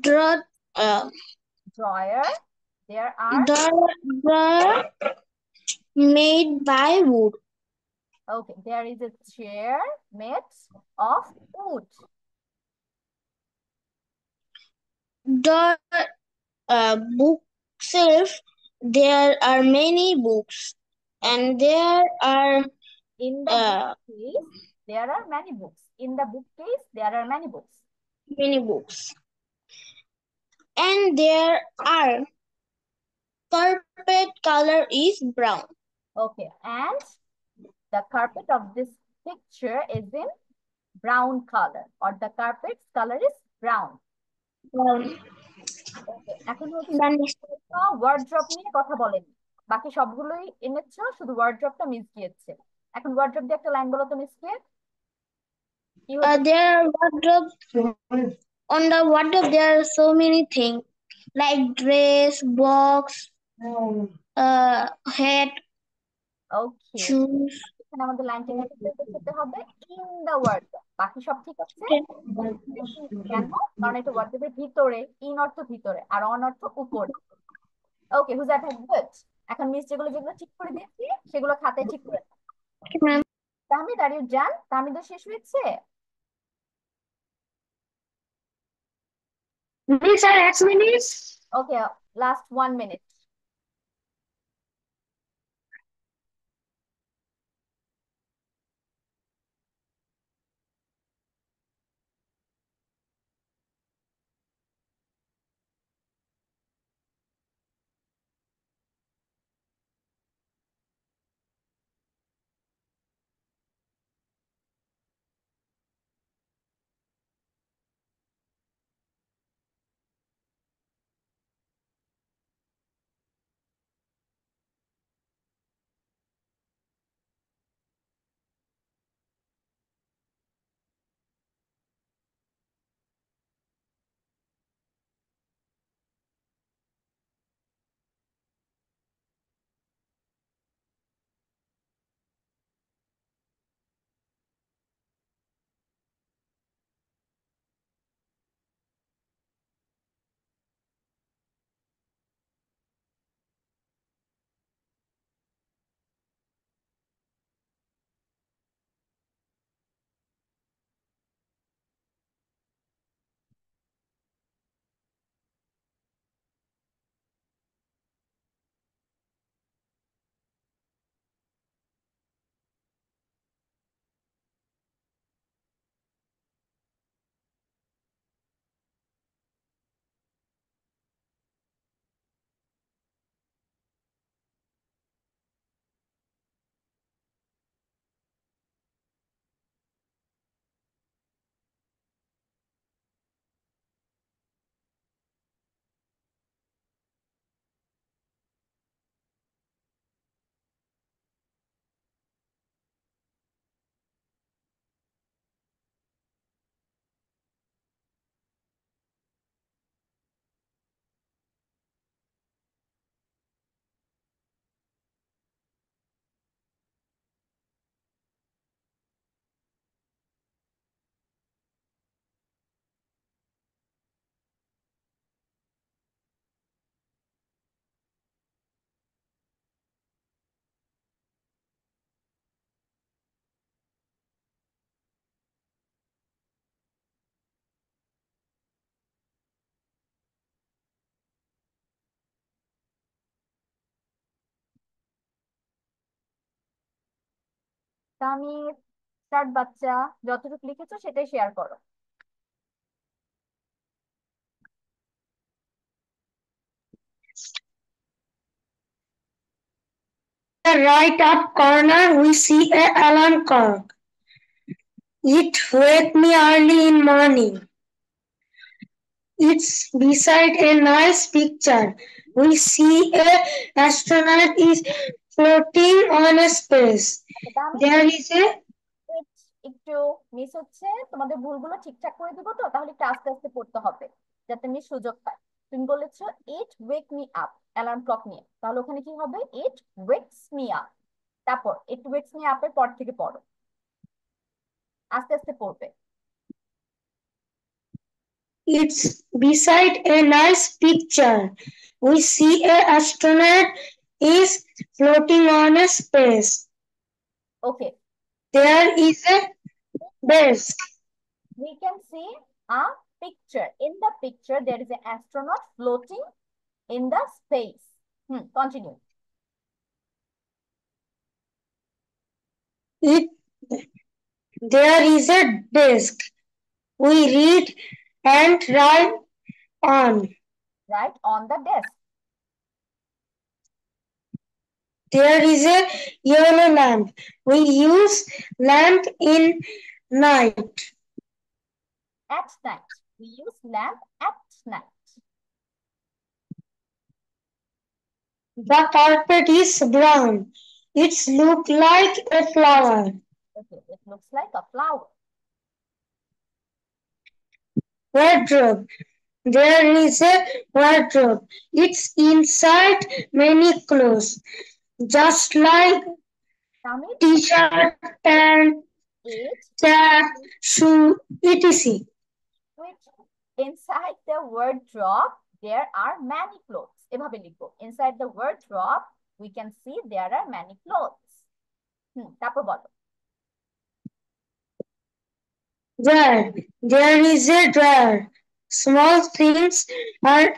drawer, drawer. There are, drawer made by wood. okay, there is a chair made of wood. The bookshelf, there are many books, Okay. and there are In the bookcase, there are many books. In the bookcase, there are many books. many books, and there are carpet color is brown. Okay, and the carpet of this picture is in brown color, or the carpet's color is brown. Brown. Okay, এখন হচ্ছে Then wardrobe নিয়ে কথা বলেন, বাকি সবগুলোই এনেছো, শুধু ওয়ার্ড্রপটা miss গিয়েছে। এখন ওয়ার্ড্রপ দিয়ে একটা লাইন বলো তো মিসকে, কি হতে there are wardrobe. On the wardrobe there are so many things like dress, box, hat, okay, shoes. এখানে আমাদের লাইনটা কেটে যেতে হবে ইন দা ওয়ার্ড্রপ, বাকি সব ঠিক আছে। কেন? কারণ এটা ওয়ার্ড্রপের ভিতরে, ইন অর্থ ভিতরে আর অন অর্থ উপরে। Okay, Huzaif had good. এখন মিস যেগুলো যেগুলো ঠিক করে দিয়েছি সেগুলো খাতায় ঠিক করে নাও। Okay, ma'am. Tahmid, are you done? তাহমিদের শেষ হয়েছে? Miss, 8 minutes. Okay, last 1 minute. আমি স্টার্ট বাচ্চা, যতটুকু লিখেছো সেটাই শেয়ার করো। The right up corner, we see a alarm clock. It wake me early in morning. It's beside a nice picture. We see a astronaut is floating on a space. There is a একটু miss হচ্ছে, তোমাদের ভুলগুলো ঠিকঠাক করে দিব, তো তাহলে একটু আস্তে আস্তে পড়তে হবে যাতে আমি সুযোগ পাই। তুমি বলেছো it wake me up, alarm clock নিয়ে, তাহলে ওখানে কি হবে? It wakes me up. তারপর ইট ওয়েকস মি আপের পর থেকে পড়ো, আস্তে আস্তে পড়বে। It's beside a nice picture. We see a astronaut is floating on a space. Okay, There is a desk. we can see a picture. In the picture, there is an astronaut floating in the space. Continue. There is a desk. We read and write on. Right on the desk. There is a yellow lamp. We use lamp in night. At night. We use lamp at night. The carpet is brown. It looks like a flower. Okay, it looks like a flower. Wardrobe. There is a wardrobe. It's inside many clothes, just like t-shirt, pant, cap, shoe, etc. Which inside the wardrobe there are many clothes. এভাবে লিখো, inside the wardrobe we can see there are many clothes. তারপর বলো। There is a drawer. Small things are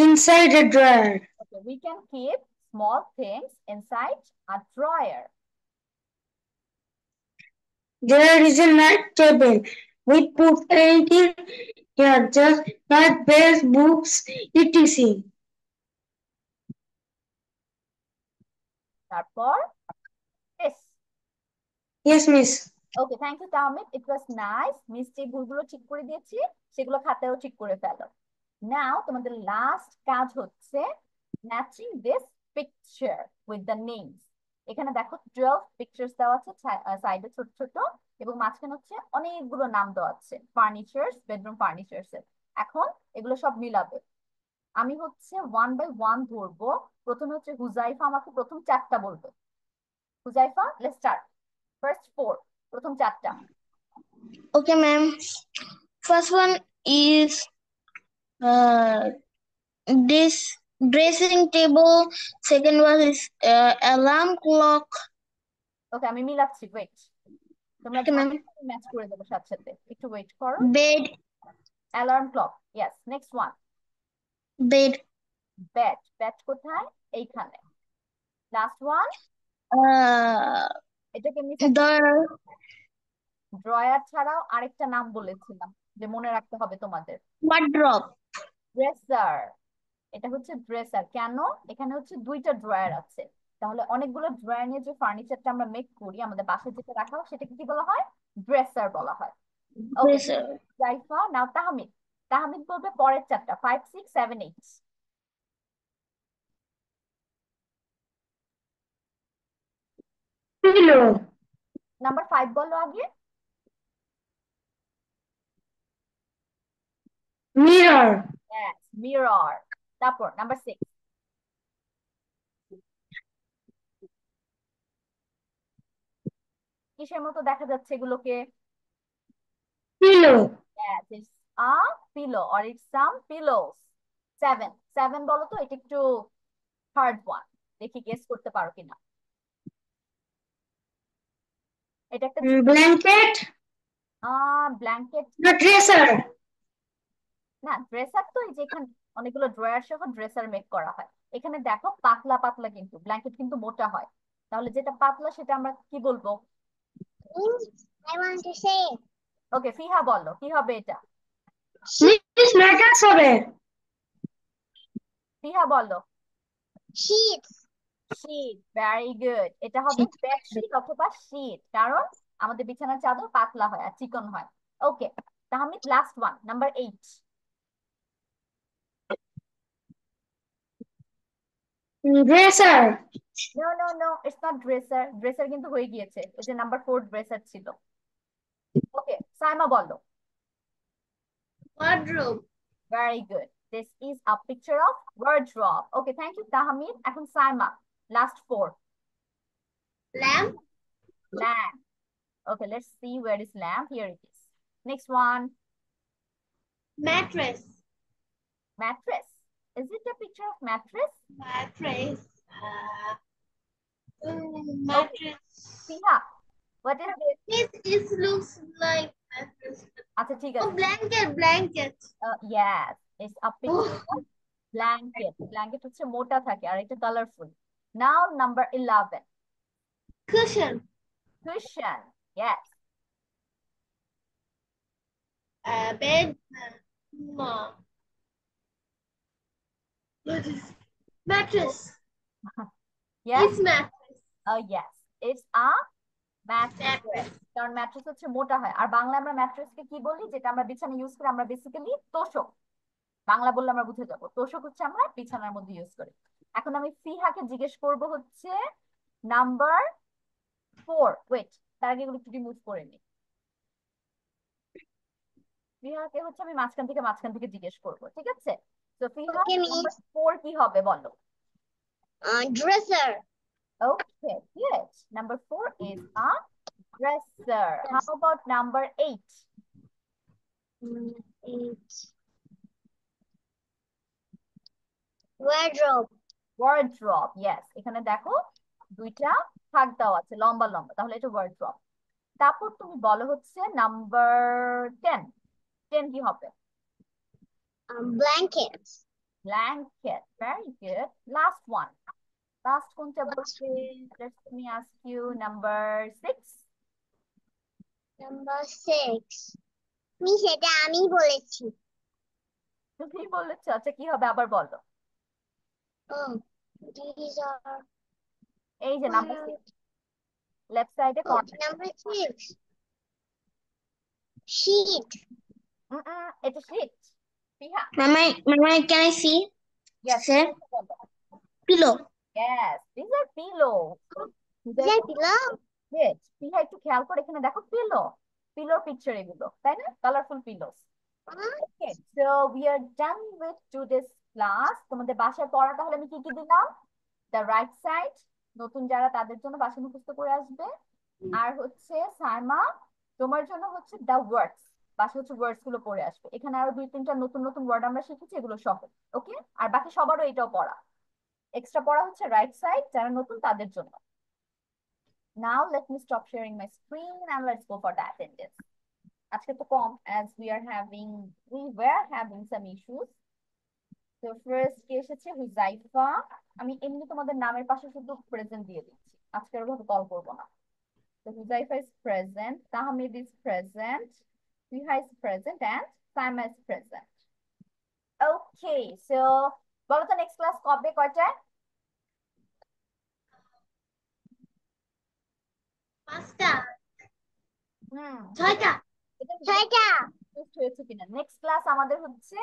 inside a drawer. Okay, we can keep small things inside a drawer. There is a night table. We put anything here, just like bells, books, etc. তারপর yes. Yes, miss. Okay, thank you Tahmid. It was nice. Miss যে ভুলগুলো ঠিক করে দিয়েছি সেগুলো খাতায়ও ঠিক করে ফেলো। নাও তোমাদের লাস্ট কাজ হচ্ছে matching this picture with the names. এখানে দেখো 12 পিকচার্স দেওয়া আছে, সাইডে ছোট ছোট, এবং মাঝখানে হচ্ছে অনেকগুলো নাম দেওয়া আছে ফার্নিচার্স, বেডরুম ফার্নিচার্স এর। এখন এগুলো সব মিলাবে। আমি হচ্ছে 1 বাই 1 ধরবো। প্রথমে হচ্ছে হুজাইফা আমাকে প্রথম 4টা বলবে। Huzaifa, let's start. ফার্স্ট 4, প্রথম 4টা। Okay, ma'am. First one is this dressing table. Second one is alarm clock. ওকে, আমি মিলাচ্ছি, ওয়েট। তোমরা Okay, ma'am. ম্যাচ করে দেবো সাথে সাথে, একটু ওয়েট করো। Bed. Alarm clock, yes. Next one, Bed. Bed. Bed কোথায়? এইখানে। লাস্ট ওয়ান, এটাকে আমি ড্রয়ার ছাড়াও আরেকটা নাম বলেছিলাম যে মনে রাখতে হবে তোমাদের। wardrobe. ড্রেসার। এটা হচ্ছে ড্রেসার। কেন? এখানে হচ্ছে 2টা ড্রয়ার আছে, তাহলে অনেকগুলো ড্রয়ার নিয়ে যে ফার্নিচারটা আমরা মেক করি আমাদের বাসায় যেটা রাখা হয় সেটাকে কি বলা হয়? ড্রেসার বলা হয়। ওকে, জাইফা। নাও তাহমিদ। তাহমিদ বলবে পরের 4টা, 5, 6, 7, 8। Pillow. নাম্বার 5 বলো আগে। Mirror. Yes, mirror. তারপর নাম্বার 6, কিসের মতো দেখা যাচ্ছে এগুলোকে? Pillow. Yes, it's a pillow or it's some pillows. 7, 7 বলো তো, এটা একটু হার্ড ওয়ান, দেখি গেস করতে পারো কিনা। এটা একটা Blanket. Blanket The dresser. না, ড্রেসার তো এই যেখানে অনেকগুলো ড্রয়ার সহ ড্রেসার মেক করা হয়। এখানে দেখো পাতলা পাতলা, কিন্তু ব্ল্যাঙ্কেট কিন্তু মোটা হয়, তাহলে যেটা পাতলা সেটা আমরা কি বলবো? Miss, I want to say ওকে ফিহা বলো কি হবে এটা? মিস ম্যাট্রেস হবে। ফিহা বলো। sheets. Sheet, very good. এটা হবে বেডশিট অথবা শীট, কারণ আমাদের বিছানার চাদর পাতলা হয় আর চিকন হয়। ওকে, তাহলে last one, number 8। Dresser. No no no, it's not dresser. Dresser কিন্তু হয়ে গিয়েছে, এই যে নাম্বার 4 ড্রেসার ছিল। ওকে, সাইমা বলো। wardrobe, very good, this is a picture of wardrobe. Okay, thank you Tahmid. এখন Saima, last 4। lamp, lamp. Okay, let's see where is lamp. Here it is. Next one, mattress, mattress. Is it a picture of mattress? mattress, Okay, mattress. Siha, what is this? It looks like mattress. আচ্ছা ঠিক Oh, আছে। blanket, blanket. Yes, it's a picture Oh, of blanket. Blanket হচ্ছে মোটা থাকে আর এটা colourful. Now number 11, cushion, cushion. Yes. bed, no. What is mattress? Yes. It's mattress. Yes, it's a mattress. কারণ mattress হচ্ছে মোটা হয়, আর বাংলা আমরা ম্যাট্রেসকে কি বলি, যেটা আমরা বিছানা ইউজ করি আমরা বেসিক্যালি তোষক। বাংলা বললে আমরা বুঝে যাবো, তোষক হচ্ছে আমরা বিছানার মধ্যে ইউজ করি। এখন আমি ফিহাকে জিজ্ঞেস করব হচ্ছে নাম্বার 4। ওয়েট, তার আগে এগুলো একটু রিমুভ করে নি। ফিহাকে হচ্ছে আমি মাঝখান থেকে জিজ্ঞেস করব, ঠিক আছে? তো ফিহা, Okay, নাম্বার Miss. 4 কি হবে বলো? Dresser. Okay, good. Number 4 is a dresser. How about number 8? 8. Wardrobe. Wardrobe. Yes, এখানে দেখো দুইটা থাক দেওয়া আছে লম্বা লম্বা, তাহলে এটা wardrobe। তারপর তুমি বলো হচ্ছে নাম্বার 10। 10 কি হবে? Blanket. Blanket. Very good. Last one. Last কোনটা বলছে? Let me ask you number 6. Number 6. Miss, এটা আমি বলেছি। তুমি বলেছো, আচ্ছা কি হবে আবার বলো। Oh, these are. এই যে নাম্বার 6, লেফট সাইডে Oh, কর্নার। number 6. Sheet. এটা শীট। ফিহা। Mama, can I see? Yes, Sir. বলো। Pillow. Yes, these are pillows. Is that pillow? Yes, ফিহা একটু খেয়াল করে এখানে দেখো পিলো, পিলোর পিকচার এগুলো, তাই না? Colourful pillows. Okay, so we are done with today's class. তোমাদের বাসায় পড়া তাহলে আমি কি কি দিলাম? The right side, নতুন যারা তাদের জন্য বাসায় মুখস্থ করে আসবে। আর হচ্ছে সাইমা, তোমার জন্য হচ্ছে the words, বাসায় হচ্ছে ওয়ার্ডস গুলো পড়ে আসবে। এখানে আরো 2-3টা নতুন নতুন ওয়ার্ড আমরা শিখেছি, এগুলো সহ। ওকে, আর বাকি সবারও এটাও পড়া, এক্সট্রা পড়া হচ্ছে রাইট সাইড যারা নতুন তাদের জন্য। Now let me stop sharing my screen and let's go for the attendance. আজকে তো কম, as we were having some issues. তো ফার্স্ট কে এসেছে? হুজাইফা। আমি এমনি তোমাদের নামের পাশে শুধু প্রেজেন্ট দিয়ে দিচ্ছি, আজকে আর ওভাবে কল করবো না। তো Huzaifa is present, Tahmid is present, ফিহা is present and Saima is present. Okay, so বলো তো নেক্সট ক্লাস কবে, কয়টায়? 5টা, হুম, 6টা। এটা 6টা। হয়েছে কিনা। নেক্সট ক্লাস আমাদের হচ্ছে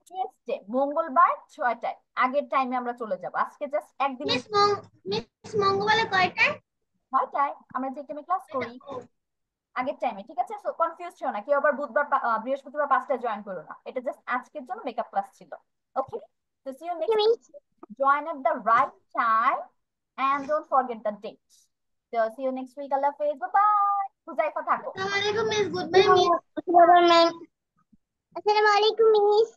টুয়েসডে, মঙ্গলবার 6টায়। আগের টাইমে আমরা চলে যাব, আজকে জাস্ট একদিনের মিস মঙ্গলবার কয়টায়? 6টায় আমরা যে টাইমে ক্লাস করি আগের টাইমে, ঠিক আছে? সো কনফিউজ হও না, কেউ আবার বুধবার বৃহস্পতিবার 5টায় জয়েন করো না, এটা জাস্ট আজকের জন্য মেকআপ ক্লাস ছিল। ওকে, so see you Okay, next Miss. week. Join at the right time and don't forget the date. So see you next week. Allah Hafiz. Bye bye. Huzaifa থাকো। আসসালামু আলাইকুম miss, good bye miss. Assalamualaikum, Miss.